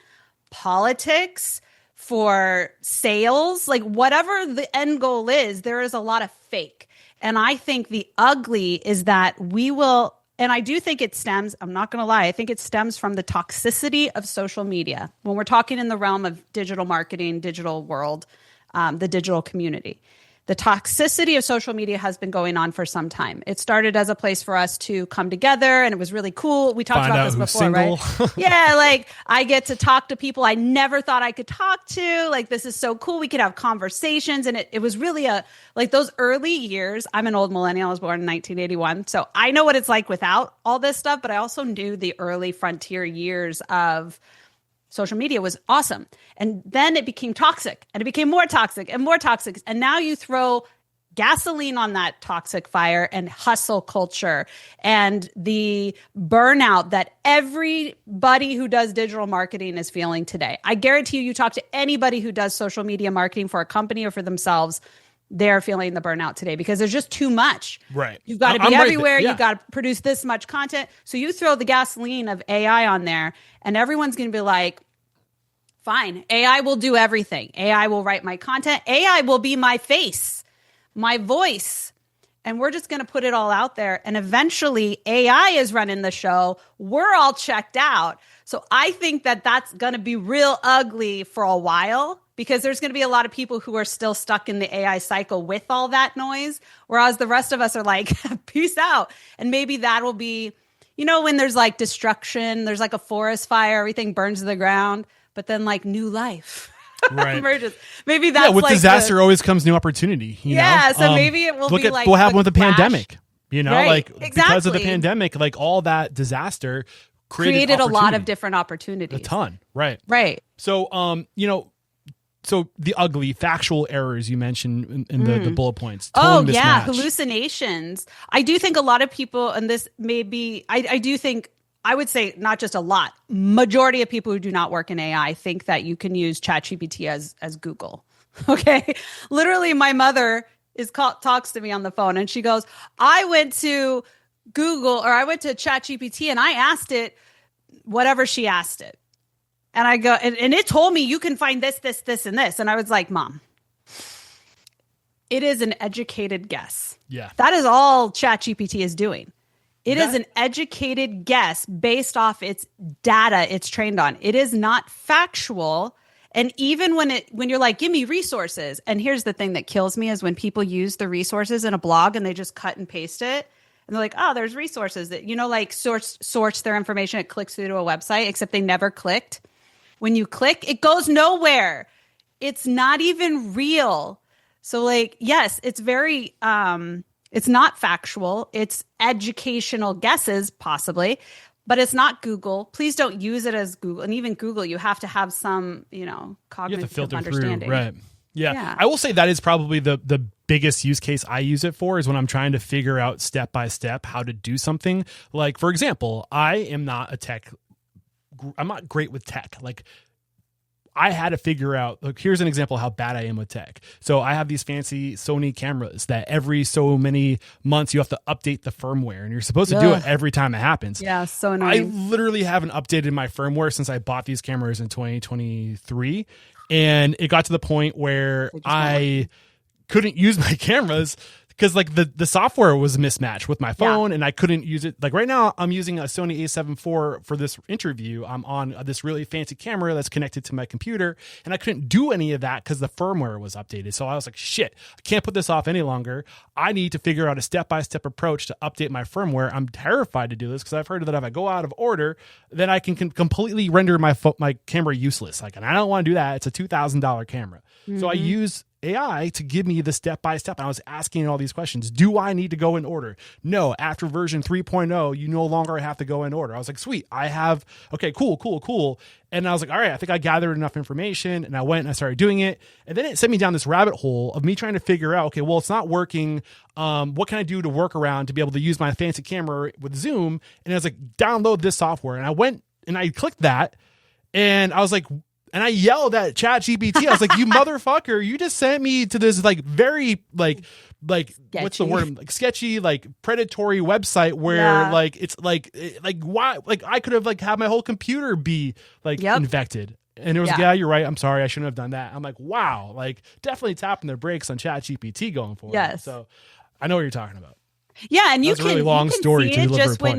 politics, for sales, like whatever the end goal is, there is a lot of fake. And I think the ugly is that we will, and I do think it stems, I'm not going to lie, I think it stems from the toxicity of social media. When we're talking in the realm of digital marketing, digital world, the digital community. The toxicity of social media has been going on for some time. It started as a place for us to come together, and it was really cool. We talked about this before, single. Right? Yeah, like I get to talk to people I never thought I could talk to. Like, this is so cool. We could have conversations, and it was really like those early years. I'm an old millennial. I was born in 1981, so I know what it's like without all this stuff, but I also knew the early frontier years of social media was awesome. And then it became toxic, and it became more toxic and more toxic. And now you throw gasoline on that toxic fire and hustle culture and the burnout that everybody who does digital marketing is feeling today. I guarantee you talk to anybody who does social media marketing for a company or for themselves, they're feeling the burnout today because there's just too much. Right. You've got to be everywhere. You've got to produce this much content. So you throw the gasoline of AI on there, and everyone's going to be like, fine, AI will do everything. AI will write my content. AI will be my face, my voice. And we're just going to put it all out there. And eventually AI is running the show. We're all checked out. So I think that that's going to be real ugly for a while, because there's going to be a lot of people who are still stuck in the AI cycle with all that noise, whereas the rest of us are like, peace out. And maybe that will be, you know, when there's like destruction, there's like a forest fire, everything burns to the ground, but then like new life Right. emerges. Maybe that's with like disaster always comes new opportunity. You yeah. know? So maybe it will look be at like what happened the with the crash. pandemic. You know, Right. like because of the Exactly. pandemic, like all that disaster Created a lot of different opportunities. A ton. Right. Right. So, you know, so the ugly factual errors you mentioned in the bullet points. Oh, Tone yeah. mismatch. Hallucinations. I do think a lot of people, and this may be, I do think, I would say not just a lot, majority of people who do not work in AI think that you can use ChatGPT as Google. Okay. Literally, my mother talks to me on the phone and she goes, I went to Google or I went to ChatGPT and I asked it whatever she asked it. And I go, and it told me you can find this, this, this, and this. And I was like, Mom, it is an educated guess. Yeah. That is all ChatGPT is doing. It is an educated guess based off its data it's trained on. It is not factual. And even when you're like, give me resources. And here's the thing that kills me is when people use the resources in a blog and they just cut and paste it. And they're like, oh, there's resources that, you know, like sorts their information. It clicks through to a website, except they never clicked. When you click, it goes nowhere. It's not even real. So like, yes, it's very, it's not factual. It's educational guesses, possibly, but it's not Google. Please don't use it as Google. And even Google, you have to have some, you know, cognitive understanding. Through, right. Yeah. I will say that is probably the biggest use case I use it for is when I'm trying to figure out step by step how to do something. Like, for example, I'm not great with tech. Like, I had to figure out, like, here's an example of how bad I am with tech. So I have these fancy Sony cameras that every so many months you have to update the firmware and you're supposed to do it every time it happens. Yeah, so annoying. I literally haven't updated my firmware since I bought these cameras in 2023. And it got to the point where I couldn't use my cameras because like the software was mismatched with my phone and I couldn't use it. Like right now I'm using a Sony a7 IV for this interview. I'm on this really fancy camera that's connected to my computer and I couldn't do any of that because the firmware was updated. So I was like, shit, I can't put this off any longer. I need to figure out a step-by-step approach to update my firmware. I'm terrified to do this because I've heard that if I go out of order, then I can completely render my camera useless. Like, and I don't want to do that. It's a $2,000 camera. Mm-hmm. So I use AI to give me the step-by-step. And I was asking all these questions. Do I need to go in order? No, after version 3.0, you no longer have to go in order. I was like, sweet, okay, cool. And I was like, all right, I think I gathered enough information and I went and I started doing it. And then it sent me down this rabbit hole of me trying to figure out, okay, well, it's not working. What can I do to work around to be able to use my fancy camera with Zoom? And I was like, download this software. And I went and I clicked that and I was like, and I yelled at ChatGPT. I was like, you motherfucker, you just sent me to this like very like what's the word? Like sketchy, like predatory website where like it's like why like I could have like had my whole computer be like infected. And it was like, yeah, you're right. I'm sorry. I shouldn't have done that. I'm like, wow, like definitely tapping their brakes on ChatGPT going forward. Yes. So I know what you're talking about. Yeah, and you can, really long story see to it deliver just a when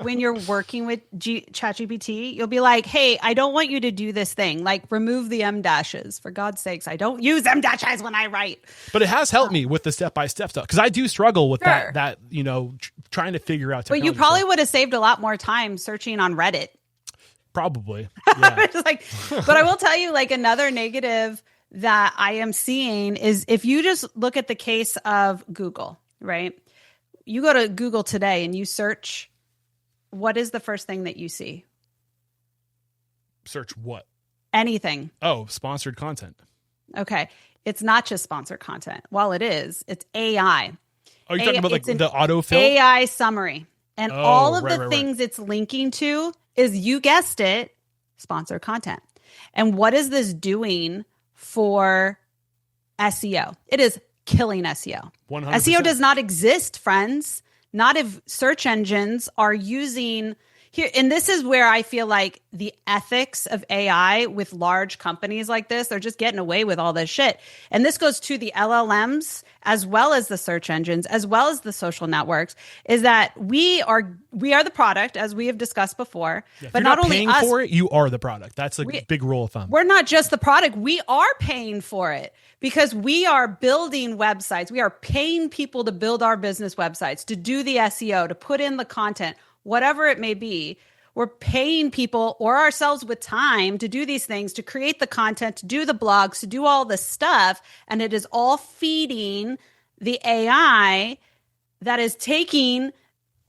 point. you're working with ChatGPT, you'll be like, "Hey, I don't want you to do this thing. Like, remove the M dashes. For God's sakes, I don't use M dashes when I write." But it has helped me with the step-by-step stuff because I do struggle with that you know, trying to figure out technology. But you probably would have saved a lot more time searching on Reddit. Probably. Yeah. But I will tell you, like, another negative that I am seeing is if you just look at the case of Google, right? You go to Google today and you search, what is the first thing that you see? Search what? Anything. Oh, sponsored content. Okay. It's not just sponsored content. While it is, it's AI. Are you talking about like the autofill? AI summary. And all of the things it's linking to is, you guessed it, sponsored content. And what is this doing for SEO? It is killing SEO. 100%. SEO does not exist, friends. Not if search engines are using here. And this is where I feel like the ethics of AI with large companies like this, they're just getting away with all this shit. And this goes to the LLMs as well as the search engines, as well as the social networks, is that we are the product, as we have discussed before. Yeah, but not only paying us, for it, you are the product. That's a big rule of thumb. We're not just the product. We are paying for it because we are building websites. We are paying people to build our business websites, to do the SEO, to put in the content. whatever it may be. We're paying people or ourselves with time to do these things, to create the content, to do the blogs, to do all this stuff. And it is all feeding the AI that is taking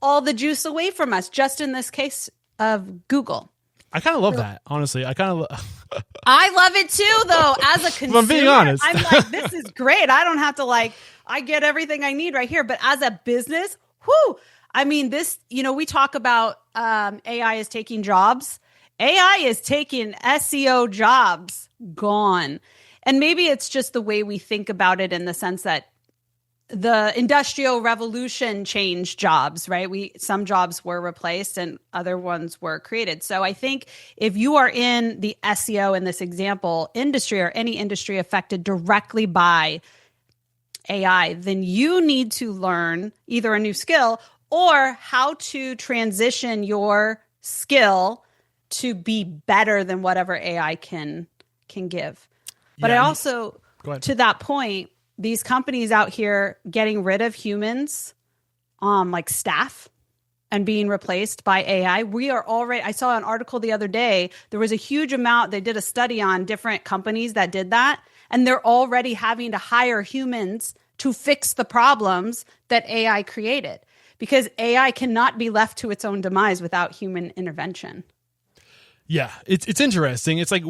all the juice away from us, just in this case of Google. I kind of love that, honestly. I love it too, though. As a consumer, I'm being honest. I'm like, this is great. I don't have to I get everything I need right here. But as a business, whoo, I mean, this, we talk about AI is taking jobs. AI is taking SEO jobs, gone. And maybe it's just the way we think about it, in the sense that the industrial revolution changed jobs, right? Some jobs were replaced and other ones were created. So I think if you are in the SEO, in this example, industry, or any industry affected directly by AI, then you need to learn either a new skill or how to transition your skill to be better than whatever AI can give. But I also, to that point, these companies out here getting rid of humans, like staff, and being replaced by AI. I saw an article the other day. There was a huge amount. They did a study on different companies that did that, and they're already having to hire humans to fix the problems that AI created, because AI cannot be left to its own demise without human intervention. Yeah, it's interesting. It's like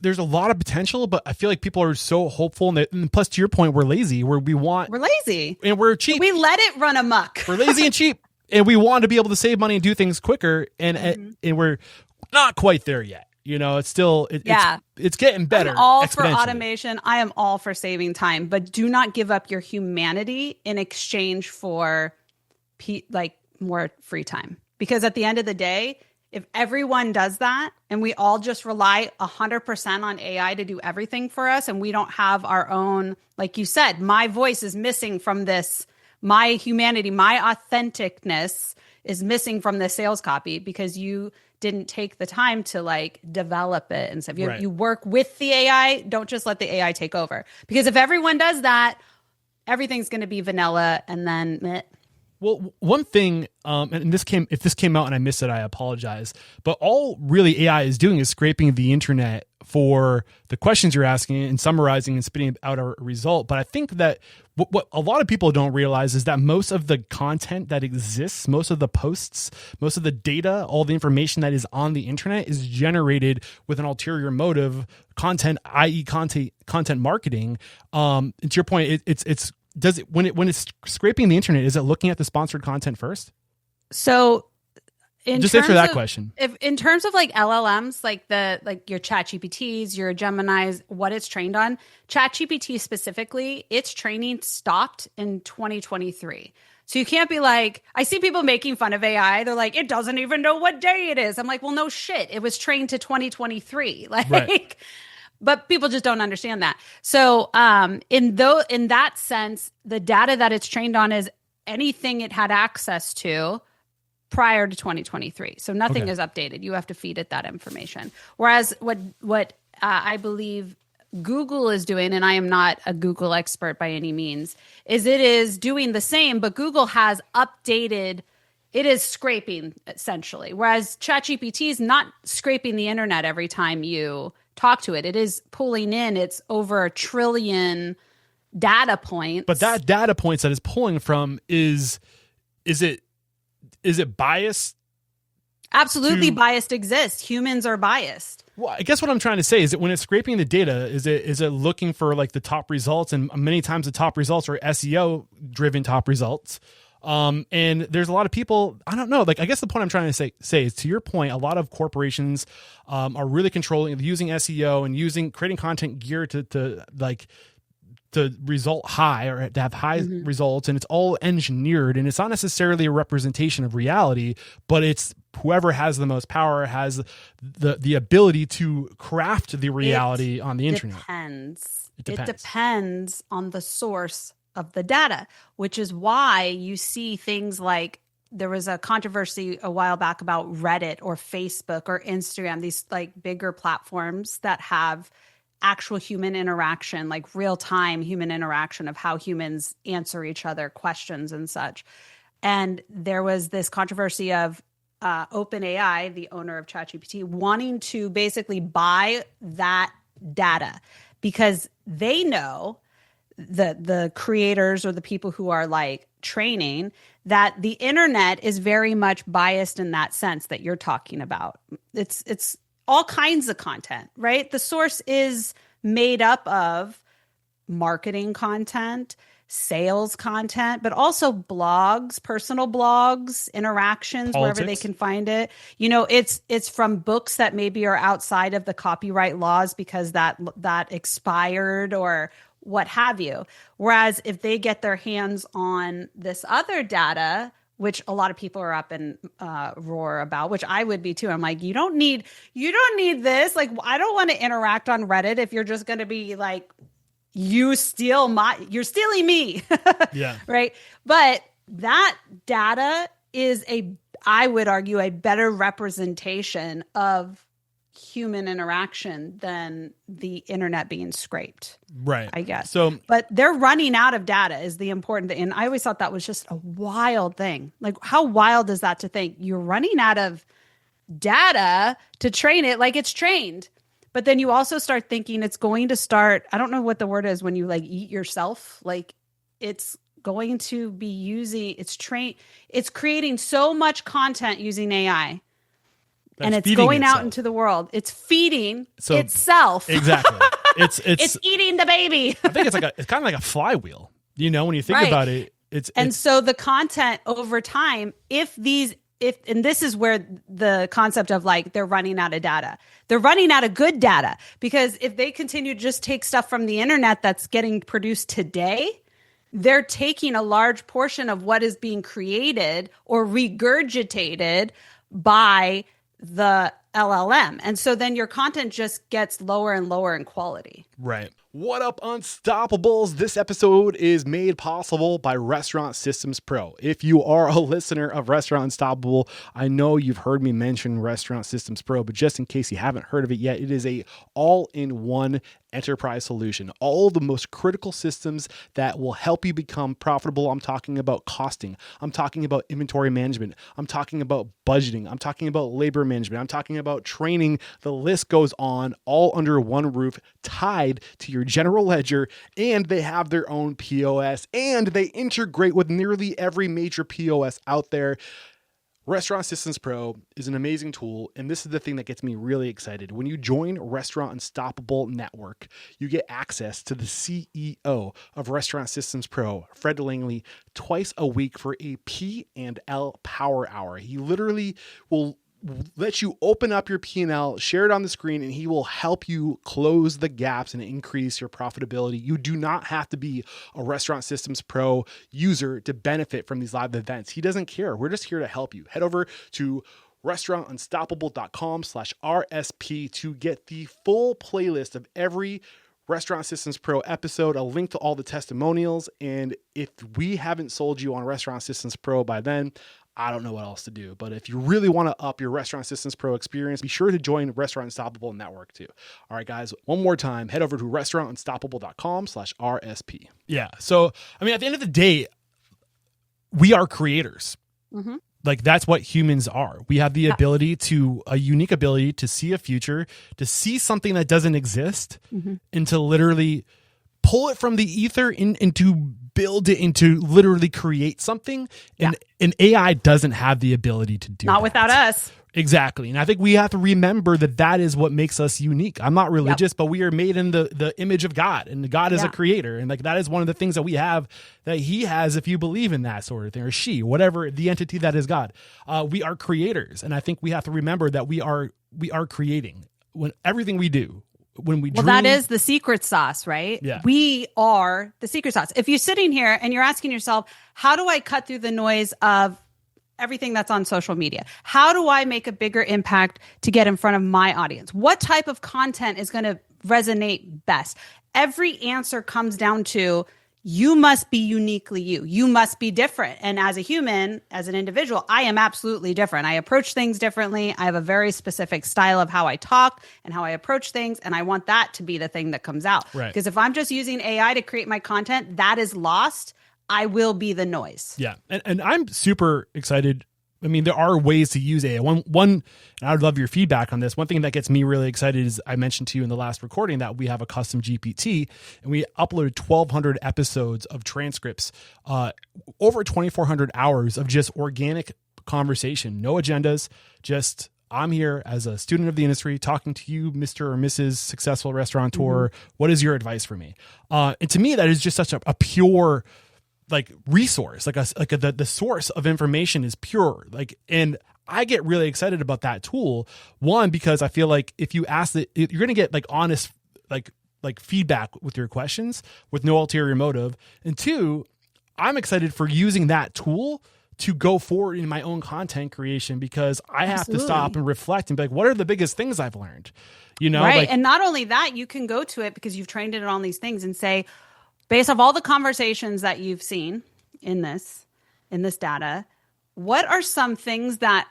there's a lot of potential, but I feel like people are so hopeful. And plus, to your point, we're lazy. We're lazy and we're cheap. We let it run amok. We're lazy and cheap, and we want to be able to save money and do things quicker. And we're not quite there yet. It's still it's getting better. I'm all for automation. I am all for saving time, but do not give up your humanity in exchange for more free time. Because at the end of the day, if everyone does that and we all just rely 100% on AI to do everything for us, and we don't have our own, like you said, my voice is missing from this, my humanity, my authenticness is missing from the sales copy because you didn't take the time to develop it and stuff. You work with the AI. Don't just let the AI take over. Because if everyone does that, everything's going to be vanilla, and then meh. Well, one thing, and if this came out and I missed it, I apologize. But all really AI is doing is scraping the internet for the questions you're asking and summarizing and spitting out a result. But I think that what a lot of people don't realize is that most of the content that exists, most of the posts, most of the data, all the information that is on the internet is generated with an ulterior motive, content, i.e., content marketing. To your point, it's when it's scraping the internet, is it looking at the sponsored content first? So just answer that question. If in terms of LLMs, your ChatGPTs, your Geminis, what it's trained on, ChatGPT specifically, its training stopped in 2023. So you can't be I see people making fun of AI. They're like, it doesn't even know what day it is. I'm like, well, no shit. It was trained to 2023. Right. But people just don't understand that. So in that sense, the data that it's trained on is anything it had access to prior to 2023. So nothing is updated. You have to feed it that information. Whereas what I believe Google is doing, and I am not a Google expert by any means, is it is doing the same, but Google has updated. It is scraping essentially. Whereas ChatGPT is not scraping the internet every time you talk to it. It is pulling in its over 1 trillion data points. But that data points that it's pulling from is it biased? Absolutely, biased exists. Humans are biased. Well, I guess what I'm trying to say is that when it's scraping the data, is it looking for the top results? And many times the top results are SEO driven top results. And there's a lot of people, I don't know, I guess the point I'm trying to say is, to your point, a lot of corporations are really using SEO and creating content geared to result high, or to have high results, and it's all engineered, and it's not necessarily a representation of reality, but it's whoever has the most power has the ability to craft the reality on the internet. It depends on the source of the data, which is why you see things like there was a controversy a while back about Reddit or Facebook or Instagram, these bigger platforms that have actual human interaction, real-time human interaction of how humans answer each other questions and such. And there was this controversy of OpenAI, the owner of ChatGPT, wanting to basically buy that data because they know the creators or the people who are like training that the internet is very much biased in that sense that you're talking about. It's all kinds of content, right? The source is made up of marketing content, sales content, but also blogs, personal blogs, interactions, wherever they can find it. It's from books that maybe are outside of the copyright laws because that expired or what have you. Whereas if they get their hands on this other data, which a lot of people are up in roar about, which I would be too. I'm like, you don't need this. Like, I don't want to interact on Reddit if you're just going to be like, you're stealing me. Yeah. Right. But that data is I would argue, a better representation of human interaction than the internet being scraped. Right. I guess. But they're running out of data is the important thing. And I always thought that was just a wild thing. Like, how wild is that to think you're running out of data to train it like it's trained? But then you also start thinking it's going to start, I don't know what the word is when you like eat yourself. Like, it's going to be it's creating so much content using AI. And it's going out into the world. It's feeding itself. Exactly. It's eating the baby. I think it's kind of like a flywheel. When you think about it, so the content over time, and this is where the concept of like they're running out of data. They're running out of good data because if they continue to just take stuff from the internet that's getting produced today, they're taking a large portion of what is being created or regurgitated by the LLM. And so then your content just gets lower and lower in quality. Right. What up, Unstoppables? This episode is made possible by Restaurant Systems Pro. If you are a listener of Restaurant Unstoppable, I know you've heard me mention Restaurant Systems Pro, but just in case you haven't heard of it yet, it is a all-in-one enterprise solution. All the most critical systems that will help you become profitable. I'm talking about costing. I'm talking about inventory management. I'm talking about budgeting. I'm talking about labor management. I'm talking about training. The list goes on, all under one roof, tied to your general ledger, and they have their own POS, and they integrate with nearly every major POS out there. Restaurant Systems Pro is an amazing tool, and this is the thing that gets me really excited. When you join Restaurant Unstoppable Network, you get access to the CEO of Restaurant Systems Pro, Fred Langley, twice a week for a P&L Power Hour. He literally will let you open up your P&L, share it on the screen, and he will help you close the gaps and increase your profitability. You do not have to be a Restaurant Systems Pro user to benefit from these live events. He doesn't care. We're just here to help you. Head over to restaurantunstoppable.com/RSP to get the full playlist of every Restaurant Systems Pro episode, a link to all the testimonials. And if we haven't sold you on Restaurant Systems Pro by then, I don't know what else to do. But if you really want to up your Restaurant Systems Pro experience, be sure to join Restaurant Unstoppable Network too. All right, guys, one more time, head over to restaurantunstoppable.com/RSP. Yeah. So, I mean, at the end of the day, we are creators. Mm-hmm. Like, that's what humans are. We have the ability a unique ability to see a future, to see something that doesn't exist, mm-hmm. and to literally pull it from the ether and to build it into literally create something. And AI doesn't have the ability to do Not without us. Exactly. And I think we have to remember that is what makes us unique. I'm not religious, but we are made in the image of God, and God is a creator. And like, that is one of the things that we have that he has, if you believe in that sort of thing, or she, whatever the entity that is God. We are creators. And I think we have to remember that we are creating when everything we do. When we dream, that is the secret sauce, right? Yeah. We are the secret sauce. If you're sitting here and you're asking yourself, how do I cut through the noise of everything that's on social media? How do I make a bigger impact to get in front of my audience? What type of content is going to resonate best? Every answer comes down to, you must be uniquely you. You must be different. And as a human, as an individual, I am absolutely different. I approach things differently. I have a very specific style of how I talk and how I approach things. And I want that to be the thing that comes out. Right. Because if I'm just using AI to create my content, that is lost. I will be the noise. Yeah. And I'm super excited. I mean, there are ways to use AI. One, and I would love your feedback on this. One thing that gets me really excited is I mentioned to you in the last recording that we have a custom GPT, and we uploaded 1,200 episodes of transcripts, over 2,400 hours of just organic conversation, no agendas, just I'm here as a student of the industry talking to you, Mr. or Mrs. Successful Restaurateur. What is your advice for me? And to me, that is just such a pure like resource, the source of information is pure. And I get really excited about that tool. One, because I feel like if you ask it, you're going to get like honest, like feedback with your questions with no ulterior motive. And two, I'm excited for using that tool to go forward in my own content creation, because I have to stop and reflect and be like, what are the biggest things I've learned? Right. And not only that, you can go to it because you've trained it on these things and say, based off all the conversations that you've seen in this data, what are some things that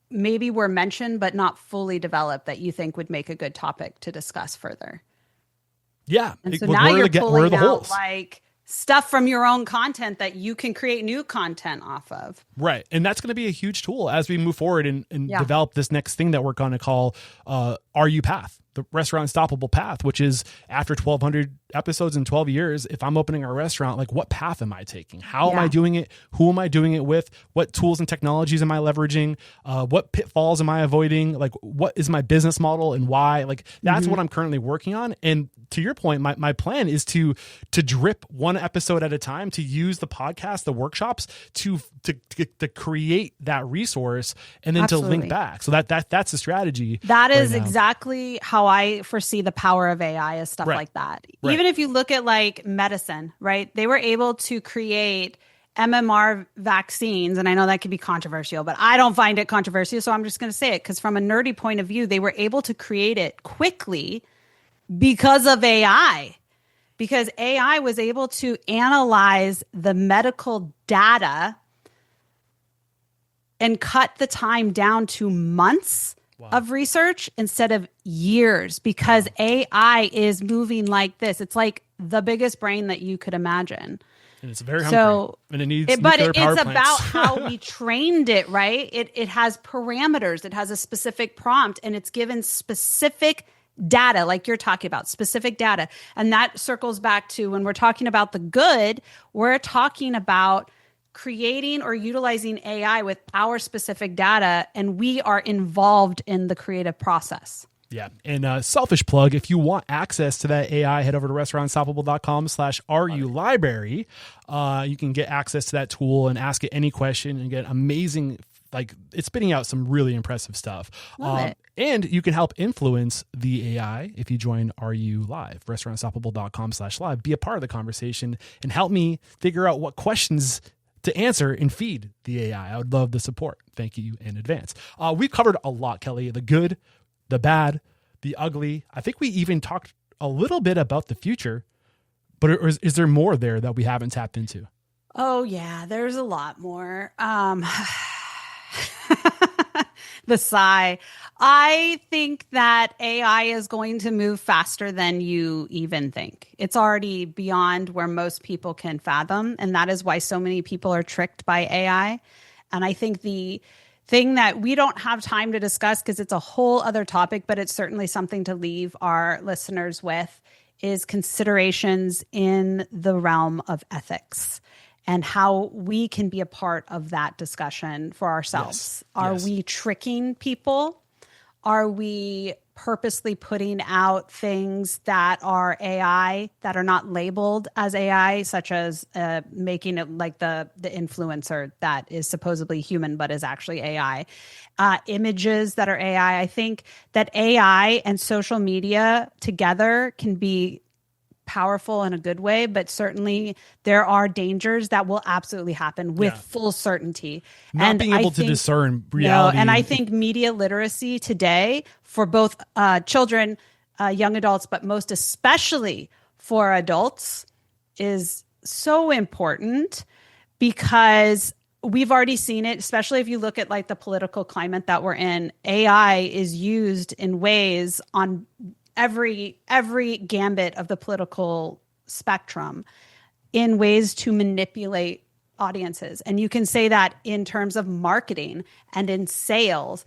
maybe were mentioned but not fully developed that you think would make a good topic to discuss further? Yeah. And so now you're pulling out like stuff from your own content that you can create new content off of. Right. And that's going to be a huge tool as we move forward and develop this next thing that we're going to call RU Path, the Restaurant Unstoppable Path, which is after 1,200 episodes in 12 years, if I'm opening a restaurant, like what path am I taking? How am I doing it? Who am I doing it with? What tools and technologies am I leveraging? What pitfalls am I avoiding? Like what is my business model and why? Like that's what I'm currently working on. And to your point, my plan is to drip one episode at a time, to use the podcast, the workshops to create that resource and then to link back. So that's the strategy. That is exactly how I foresee the power of AI is stuff like that. Right. Even if you look at like medicine, right? They were able to create MMR vaccines. And I know that can be controversial, but I don't find it controversial. So I'm just going to say it because from a nerdy point of view, they were able to create it quickly because of AI. Because AI was able to analyze the medical data and cut the time down to months of research instead of years, because AI is moving like this. It's like the biggest brain that you could imagine. And it's very hungry. And it needs but nuclear power it's plants. about how we trained it, right? It has parameters. It has a specific prompt, and it's given specific data, like you're talking about, specific data. And that circles back to when we're talking about the good, we're talking about creating or utilizing AI with our specific data, and we are involved in the creative process. Yeah. And selfish plug, if you want access to that AI, head over to restaurantunstoppable.com/RU library. You can get access to that tool and ask it any question and get amazing, like it's spitting out some really impressive stuff. Love it. And you can help influence the AI if you join RU Live, restaurantunstoppable.com/live. Be a part of the conversation and help me figure out what questions to answer and feed the AI. I would love the support. Thank you in advance. We've covered a lot, Kelly, the good, the bad, the ugly. I think we even talked a little bit about the future, but is there more there that we haven't tapped into? Oh yeah, there's a lot more. The sigh. I think that AI is going to move faster than you even think. It's already beyond where most people can fathom. And that is why so many people are tricked by AI. And I think the thing that we don't have time to discuss, because it's a whole other topic, but it's certainly something to leave our listeners with, is considerations in the realm of ethics and how we can be a part of that discussion for ourselves. Are we tricking people? Are we purposely putting out things that are AI, that are not labeled as AI, such as making it like the influencer that is supposedly human but is actually AI? Images that are AI. I think that AI and social media together can be powerful in a good way, but certainly there are dangers that will absolutely happen with full certainty. Not being able to discern reality. And I think media literacy today for both children, young adults, but most especially for adults is so important, because we've already seen it, especially if you look at like the political climate that we're in. AI is used in ways on every gambit of the political spectrum in ways to manipulate audiences. And you can say that in terms of marketing and in sales.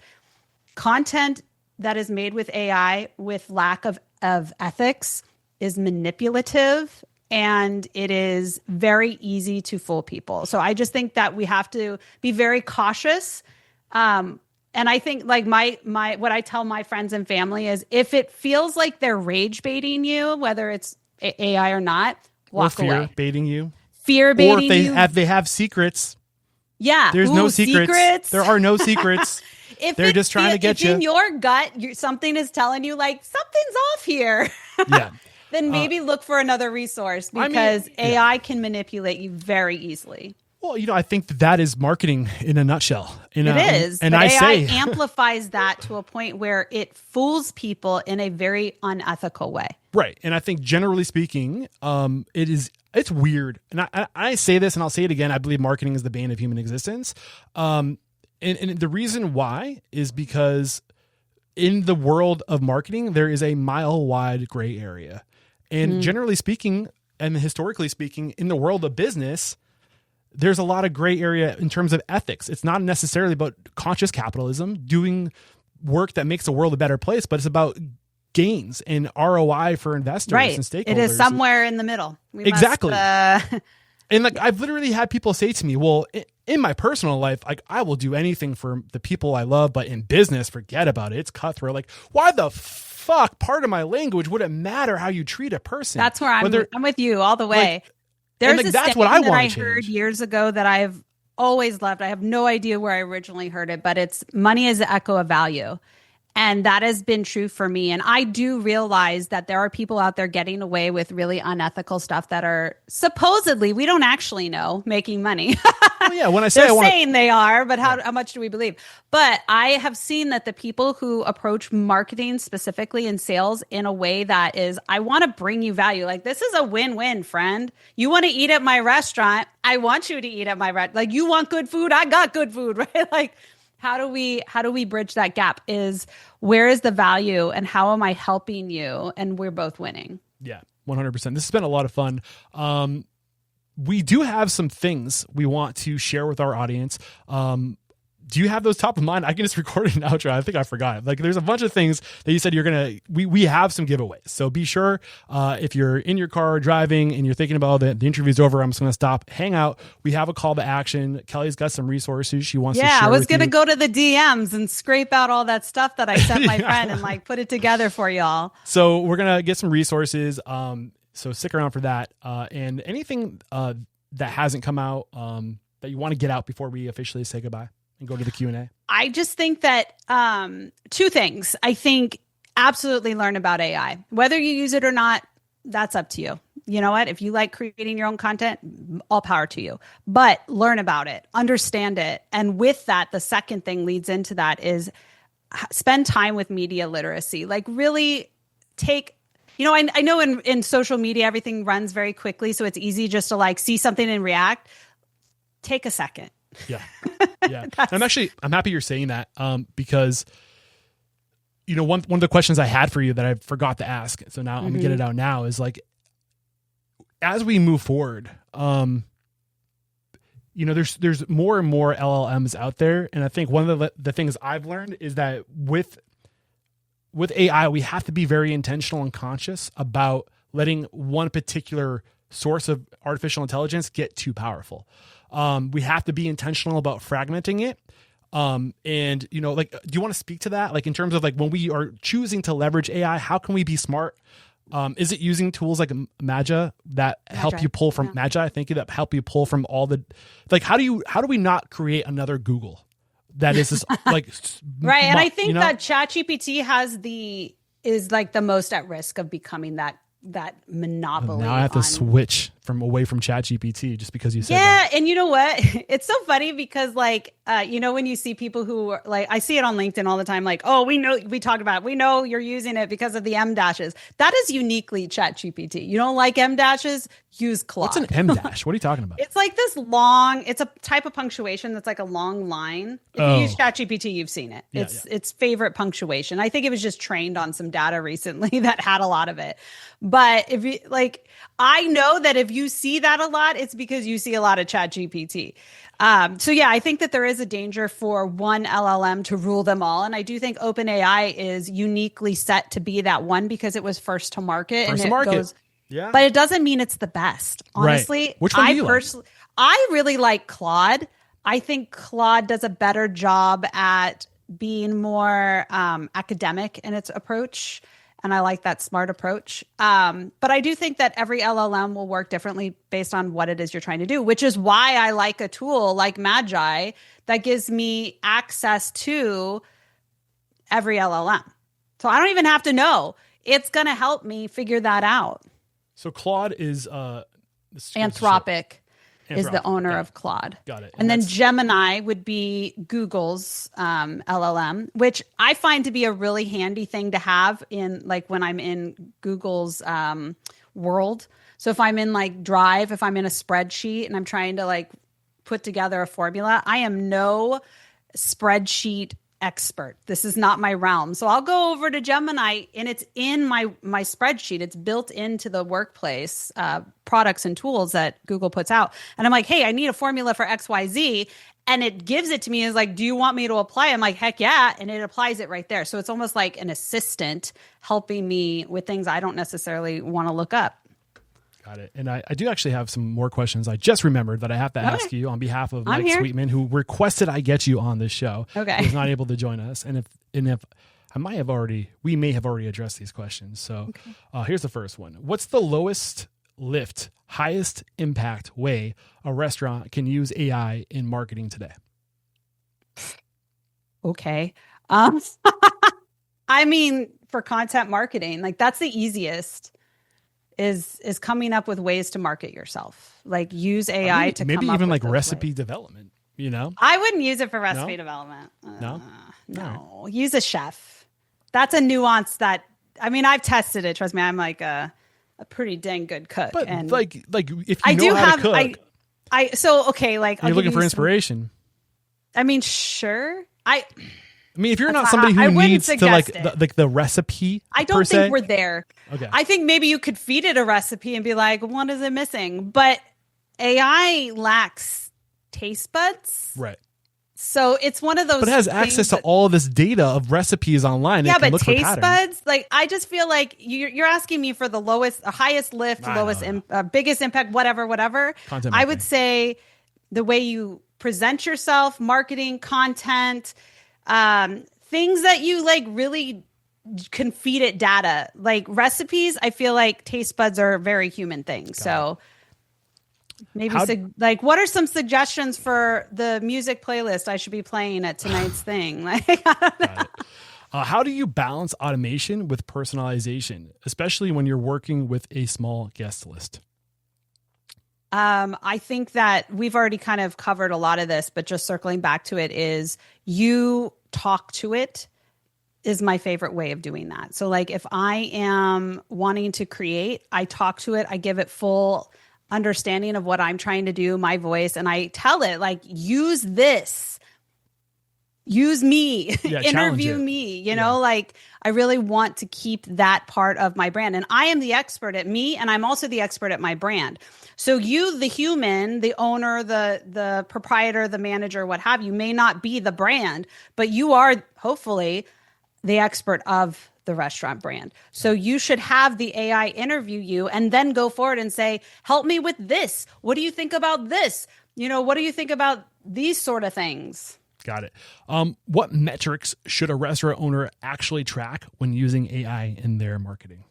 Content that is made with AI with lack of ethics is manipulative, and it is very easy to fool people. So I just think that we have to be very cautious. And I think like my what I tell my friends and family is if it feels like they're rage baiting you, whether it's AI or not, walk or fear away. baiting you. Fear baiting or if they you. they have secrets. Yeah. There's no secrets. There are no secrets. They're just trying to get you. If in your gut, something is telling you like something's off here. Yeah. Then maybe look for another resource because AI can manipulate you very easily. Well, I think that is marketing in a nutshell. It is. And AI amplifies that to a point where it fools people in a very unethical way. Right. And I think generally speaking, it's weird. And I say this and I'll say it again. I believe marketing is the bane of human existence. And the reason why is because in the world of marketing, there is a mile wide gray area. And generally speaking, and historically speaking, in the world of business, there's a lot of gray area in terms of ethics. It's not necessarily about conscious capitalism, doing work that makes the world a better place, but it's about gains and ROI for investors and stakeholders. It is somewhere in the middle. Exactly. And like I've literally had people say to me, well, in my personal life, like I will do anything for the people I love, but in business, forget about it. It's cutthroat. Like, why the fuck, part of my language, would it matter how you treat a person? That's where I'm with you all the way. Like, there's a that's saying what I that want I to heard change. years ago that I've always loved. I have no idea where I originally heard it, but it's money is the echo of value. And that has been true for me. And I do realize that there are people out there getting away with really unethical stuff that are supposedly, we don't actually know, making money. Well, yeah, when I say They're saying they are, but how much do we believe? But I have seen that the people who approach marketing specifically in sales in a way that is, I want to bring you value. Like, this is a win-win, friend. You want to eat at my restaurant. I want you to eat at my restaurant. Like, you want good food. I got good food, right? Like, how do we bridge that gap is where is the value and how am I helping you? And we're both winning. Yeah, 100%. This has been a lot of fun. We do have some things we want to share with our audience. Do you have those top of mind? I can just record an outro. I think I forgot. Like, there's a bunch of things that you said we have some giveaways. So be sure, if you're in your car driving and you're thinking about the interview's over, I'm just going to stop, hang out. We have a call to action. Kelly's got some resources she wants to share. Yeah, I was going to go to the DMs and scrape out all that stuff that I sent my friend and like put it together for y'all. So we're going to get some resources. So stick around for that. And anything that hasn't come out that you want to get out before we officially say goodbye and go to the Q&A? I just think that two things. I think absolutely learn about AI. Whether you use it or not, that's up to you. You know what? If you like creating your own content, all power to you. But learn about it, understand it. And with that, the second thing leads into that is spend time with media literacy. Like, really take... I know in social media, everything runs very quickly. So it's easy just to like see something and react. Take a second. Yeah. Yeah. I'm happy you're saying that because, one of the questions I had for you that I forgot to ask, so now I'm going to get it out now, is like, as we move forward, there's more and more LLMs out there. And I think one of the things I've learned is that with AI, we have to be very intentional and conscious about letting one particular source of artificial intelligence get too powerful. We have to be intentional about fragmenting it. And do you want to speak to that? Like, in terms of like, when we are choosing to leverage AI, how can we be smart? Is it using tools like Magi that help you pull from Magi? Thank you. That help you pull from all the, like, how do we not create another Google? That is this like right. And I think that ChatGPT is like the most at risk of becoming that monopoly. Now I have to switch away from ChatGPT just because you said that. Yeah, and you know what? It's so funny because like when you see people who are like, I see it on LinkedIn all the time, like, oh, we know you're using it because of the M dashes. That is uniquely ChatGPT. You don't like M dashes? Use Claude. What's an M dash? What are you talking about? It's like this it's a type of punctuation that's like a long line. If you use ChatGPT, you've seen it. It's favorite punctuation. I think it was just trained on some data recently that had a lot of it. But if you like, I know that if you you see that a lot, it's because you see a lot of Chat GPT. So yeah, I think that there is a danger for one LLM to rule them all. And I do think OpenAI is uniquely set to be that one because it was first to market. Yeah. But it doesn't mean it's the best. Honestly, right. Which one do you like? I really like Claude. I think Claude does a better job at being more academic in its approach. And I like that smart approach. But I do think that every LLM will work differently based on what it is you're trying to do, which is why I like a tool like Magi that gives me access to every LLM. So I don't even have to know. It's going to help me figure that out. So Claude is Anthropic is the owner of Claude. Got it. And then Gemini would be Google's LLM, which I find to be a really handy thing to have in like when I'm in Google's world. So if I'm in like Drive, if I'm in a spreadsheet and I'm trying to like put together a formula, I am no spreadsheet expert. This is not my realm. So I'll go over to Gemini and it's in my spreadsheet. It's built into the workplace products and tools that Google puts out. And I'm like, hey, I need a formula for XYZ. And it gives it to me as like, do you want me to apply? I'm like, heck yeah. And it applies it right there. So it's almost like an assistant helping me with things I don't necessarily want to look up. Got it. And I do actually have some more questions I just remembered that I have to ask you on behalf of Mike Sweetman, who requested I get you on this show. Okay. He's not able to join us. And if we may have already addressed these questions. So here's the first one. What's the lowest lift, highest impact way a restaurant can use AI in marketing today? Okay. I mean, for content marketing, like that's the easiest. Is coming up with ways to market yourself. Like use AI to maybe come up even with like recipe development, you know? I wouldn't use it for recipe development. No? No. Use a chef. That's a nuance that, I mean, I've tested it. Trust me, I'm like a pretty dang good cook. But and like if you know how to cook. You're looking for inspiration. I mean, sure. I mean, if you're not somebody who needs to like the recipe, I don't think we're there. Okay. I think maybe you could feed it a recipe and be like, what is it missing? But AI lacks taste buds. Right. So it's one of those. But it has access to all of this data of recipes online. Yeah, but look taste buds, like I just feel like you're asking me for the highest lift, biggest impact, whatever. I would say the way you present yourself, marketing, content, things that you like really can feed it data. Like recipes, I feel like taste buds are very human things. So maybe what are some suggestions for the music playlist I should be playing at tonight's thing? Like, I don't know. How do you balance automation with personalization, especially when you're working with a small guest list? I think that we've already kind of covered a lot of this, but just circling back to it is you talk to it is my favorite way of doing that. So like if I am wanting to create, I talk to it, I give it full understanding of what I'm trying to do, my voice, and I tell it like, use this, use me, interview me, you know, like I really want to keep that part of my brand. And I am the expert at me, and I'm also the expert at my brand. So you, the human, the owner, the proprietor, the manager, what have you, may not be the brand, but you are hopefully the expert of the restaurant brand. So you should have the AI interview you and then go forward and say, help me with this. What do you think about this? You know, what do you think about these sort of things? Got it. What metrics should a restaurant owner actually track when using AI in their marketing?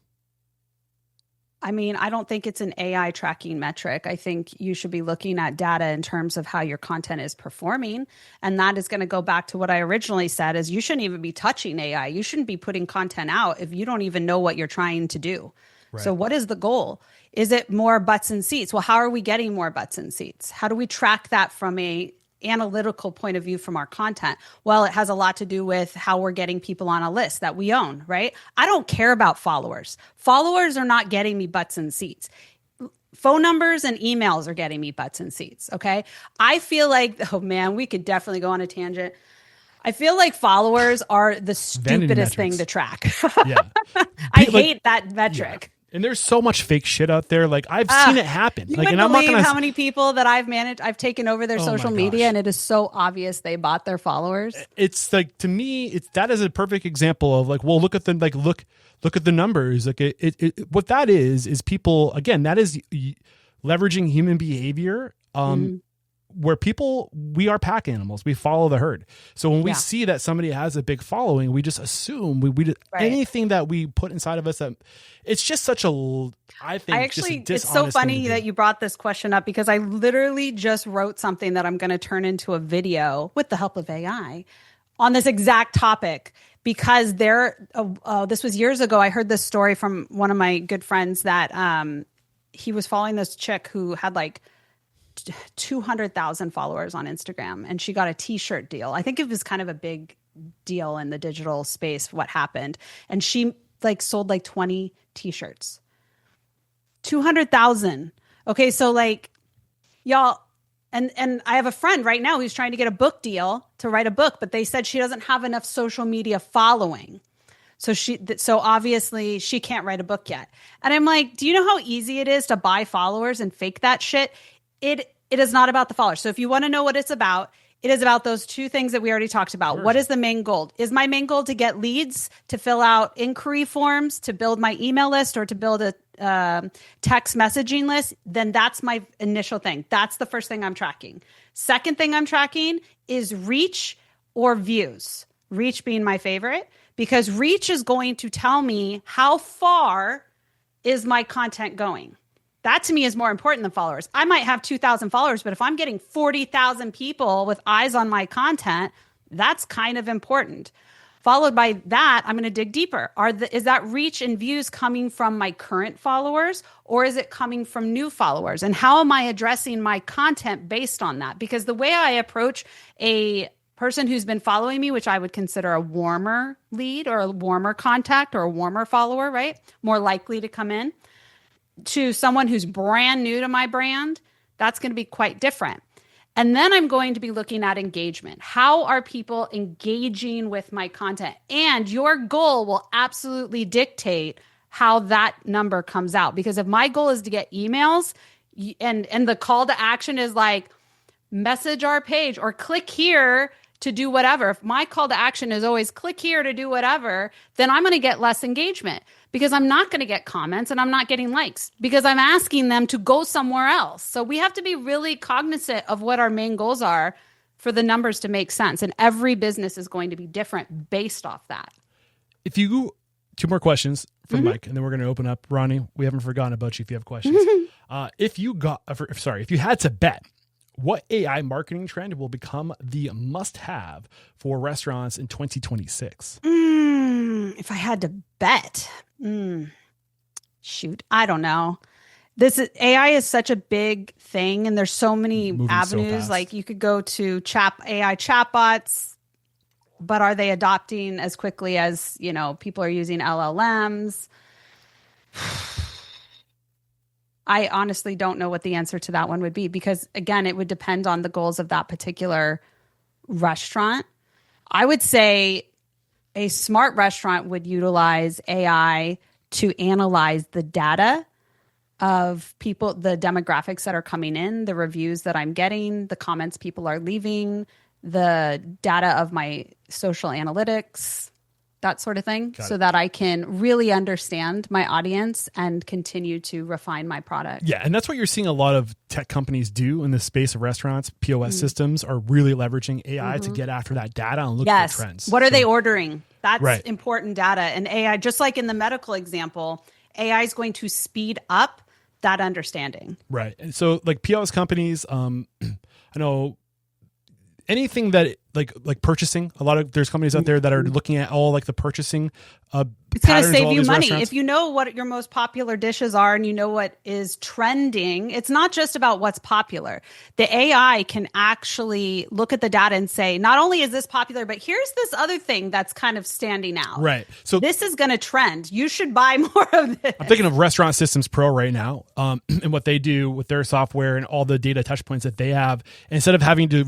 I mean, I don't think it's an AI tracking metric. I think you should be looking at data in terms of how your content is performing. And that is going to go back to what I originally said is you shouldn't even be touching AI. You shouldn't be putting content out if you don't even know what you're trying to do. Right. So what is the goal? Is it more butts and seats? Well, how are we getting more butts and seats? How do we track that from a analytical point of view from our content? Well, it has a lot to do with how we're getting people on a list that we own, right? I don't care about followers. Followers are not getting me butts and seats. Phone numbers and emails are getting me butts and seats, okay? I feel like, oh man, we could definitely go on a tangent. I feel like followers are the stupidest thing to track. Yeah. I hate that metric. And there's so much fake shit out there. Like I've seen it happen. You like, wouldn't and I'm not believe gonna how many people that I've taken over their social media, and it is so obvious they bought their followers. It's like, to me, that is a perfect example of like, well, look at the numbers. Like what that is people, again, that is leveraging human behavior. Where we are pack animals, we follow the herd. So when we see that somebody has a big following, we just assume anything that we put inside of us, that it's just such a, it's so funny that you brought this question up, because I literally just wrote something that I'm going to turn into a video with the help of AI on this exact topic, because this was years ago. I heard this story from one of my good friends that he was following this chick who had like 200,000 followers on Instagram, and she got a t-shirt deal. I think it was kind of a big deal in the digital space, what happened. And she like sold like 20 t-shirts. 200,000. Okay. So like y'all, and I have a friend right now who's trying to get a book deal to write a book, but they said she doesn't have enough social media following. So obviously she can't write a book yet. And I'm like, do you know how easy it is to buy followers and fake that shit? It is not about the followers. So if you want to know what it's about, it is about those two things that we already talked about. Sure. What is the main goal? Is my main goal to get leads, to fill out inquiry forms, to build my email list, or to build a text messaging list? Then that's my initial thing. That's the first thing I'm tracking. Second thing I'm tracking is reach or views. Reach being my favorite, because reach is going to tell me how far is my content going. That to me is more important than followers. I might have 2,000 followers, but if I'm getting 40,000 people with eyes on my content, that's kind of important. Followed by that, I'm going to dig deeper. Is that reach and views coming from my current followers, or is it coming from new followers? And how am I addressing my content based on that? Because the way I approach a person who's been following me, which I would consider a warmer lead or a warmer contact or a warmer follower, right? More likely to come in, to someone who's brand new to my brand, that's going to be quite different. And then I'm going to be looking at engagement. How are people engaging with my content? And your goal will absolutely dictate how that number comes out. Because if my goal is to get emails, and the call to action is like, message our page or click here to do whatever. If my call to action is always click here to do whatever, then I'm going to get less engagement, because I'm not going to get comments and I'm not getting likes, because I'm asking them to go somewhere else. So we have to be really cognizant of what our main goals are for the numbers to make sense. And every business is going to be different based off that. Two more questions from Mike, and then we're going to open up. Ronnie, we haven't forgotten about you if you have questions. If you had to bet, what AI marketing trend will become the must-have for restaurants in 2026? If I had to bet, shoot, I don't know. AI is such a big thing, and there's so many avenues. So like you could go to AI chatbots, but are they adopting as quickly as people are using LLMs? I honestly don't know what the answer to that one would be, because again, it would depend on the goals of that particular restaurant. I would say a smart restaurant would utilize AI to analyze the data of people, the demographics that are coming in, the reviews that I'm getting, the comments people are leaving, the data of my social analytics, that sort of thing, so that I can really understand my audience and continue to refine my product. Yeah, and that's what you're seeing a lot of tech companies do in the space of restaurants. POS systems are really leveraging AI to get after that data and look for trends. What are they ordering? That's important data. And AI, just like in the medical example, AI is going to speed up that understanding. Right. And so like POS companies, I know anything that like purchasing, there's companies out there that are looking at all like the purchasing it's going to save you money. Restaurants. If you know what your most popular dishes are and you know what is trending, it's not just about what's popular. The AI can actually look at the data and say, not only is this popular, but here's this other thing that's kind of standing out. Right. So this is going to trend. You should buy more of this. I'm thinking of Restaurant Systems Pro right now, and what they do with their software and all the data touch points that they have. Instead of having to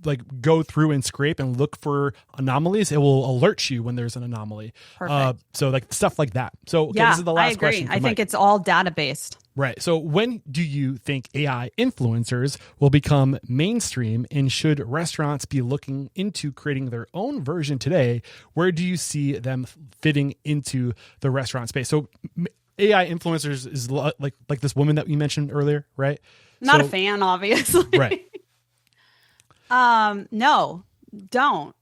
like go through and scrape and look for anomalies. It will alert you when there's an anomaly. Perfect. So like stuff like that. So okay, Yeah, this is the last I agree. question. I think it's all data-based. Right. So when do you think AI influencers will become mainstream, and should restaurants be looking into creating their own version today? Where do you see them fitting into the restaurant space? So AI influencers is like this woman that you mentioned earlier, right? Not a fan, obviously. Right. No, don't.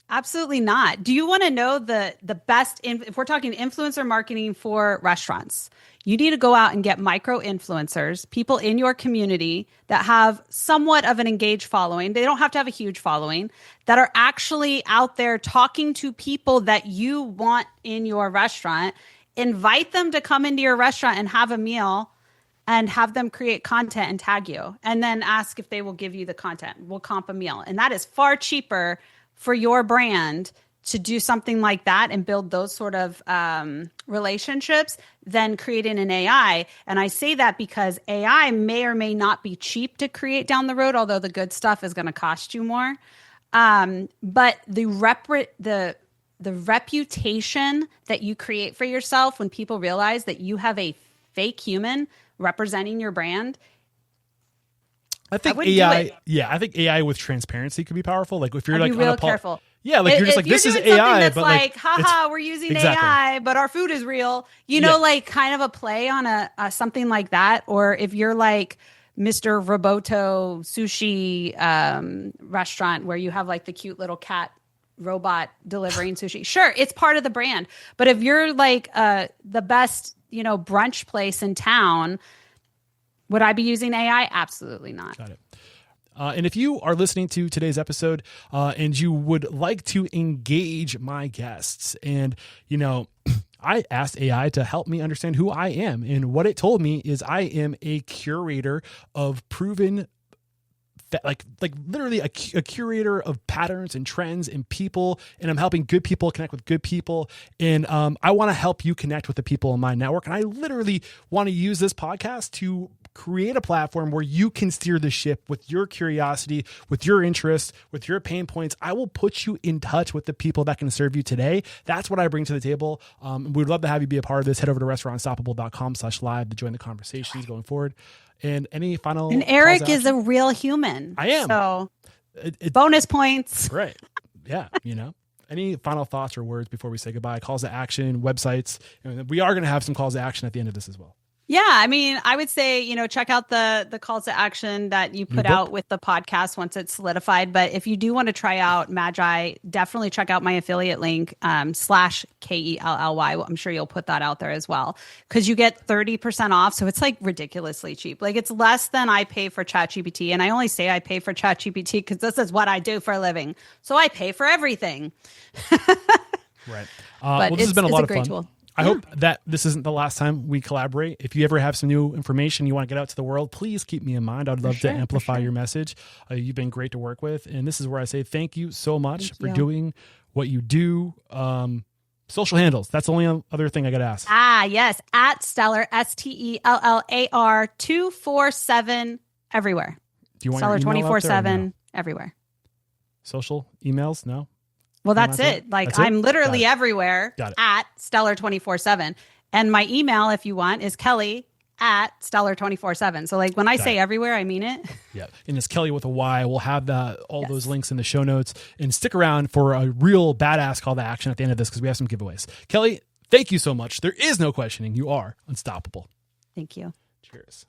Absolutely not. Do you want to know the best, if we're talking influencer marketing for restaurants, you need to go out and get micro influencers, people in your community that have somewhat of an engaged following. They don't have to have a huge following, that are actually out there talking to people that you want in your restaurant. Invite them to come into your restaurant and have a meal, and have them create content and tag you, and then ask if they will give you the content. We'll comp a meal. And that is far cheaper for your brand to do something like that and build those sort of relationships than creating an AI. And I say that because AI may or may not be cheap to create down the road, although the good stuff is going to cost you more. But the reputation that you create for yourself when people realize that you have a fake human representing your brand, I think AI, I think AI with transparency could be powerful. Like if you're like be real careful. Yeah, like you're just like, this is AI, that's but like, haha, we're using AI, but our food is real. You know, like kind of a play on a something like that. Or if you're like Mr. Roboto sushi restaurant where you have like the cute little cat robot delivering sushi. Sure, it's part of the brand. But if you're like the best, brunch place in town, would I be using AI? Absolutely not. Got it. And if you are listening to today's episode and you would like to engage my guests, and, I asked AI to help me understand who I am. And what it told me is I am a curator of proven, like literally a curator of patterns and trends and people. And I'm helping good people connect with good people. And I want to help you connect with the people in my network. And I literally want to use this podcast to create a platform where you can steer the ship with your curiosity, with your interests, with your pain points. I will put you in touch with the people that can serve you today. That's what I bring to the table. We'd love to have you be a part of this. Head over to restaurantunstoppable.com/live to join the conversations going forward. And any final... And Eric is a real human. I am. So bonus points. Right. Yeah. Any final thoughts or words before we say goodbye? Calls to action, websites. We are going to have some calls to action at the end of this as well. Yeah, I mean, I would say, check out the calls to action that you put out with the podcast once it's solidified. But if you do want to try out Magi, definitely check out my affiliate link, /KELLY. I'm sure you'll put that out there as well, because you get 30% off. So it's like ridiculously cheap. Like it's less than I pay for ChatGPT. And I only say I pay for ChatGPT because this is what I do for a living. So I pay for everything. Right. But this has been a lot of great fun. Tool. I hope that this isn't the last time we collaborate. If you ever have some new information you want to get out to the world, please keep me in mind. I'd love to amplify your message. You've been great to work with. And this is where I say thank you so much for doing what you do. Social handles. That's the only other thing I got to ask. Yes. At Stellar, STELLAR 247 everywhere. Do you want Stellar your email 24/7 everywhere. Social emails? No? Well, that's it. Like I'm literally everywhere at Stellar 24/7. And my email, if you want, is Kelly at Stellar 24/7. So like when I say everywhere, I mean it. Yeah. And it's Kelly with a Y. We'll have all those links in the show notes, and stick around for a real badass call to action at the end of this, because we have some giveaways. Kelly, thank you so much. There is no questioning. You are unstoppable. Thank you. Cheers.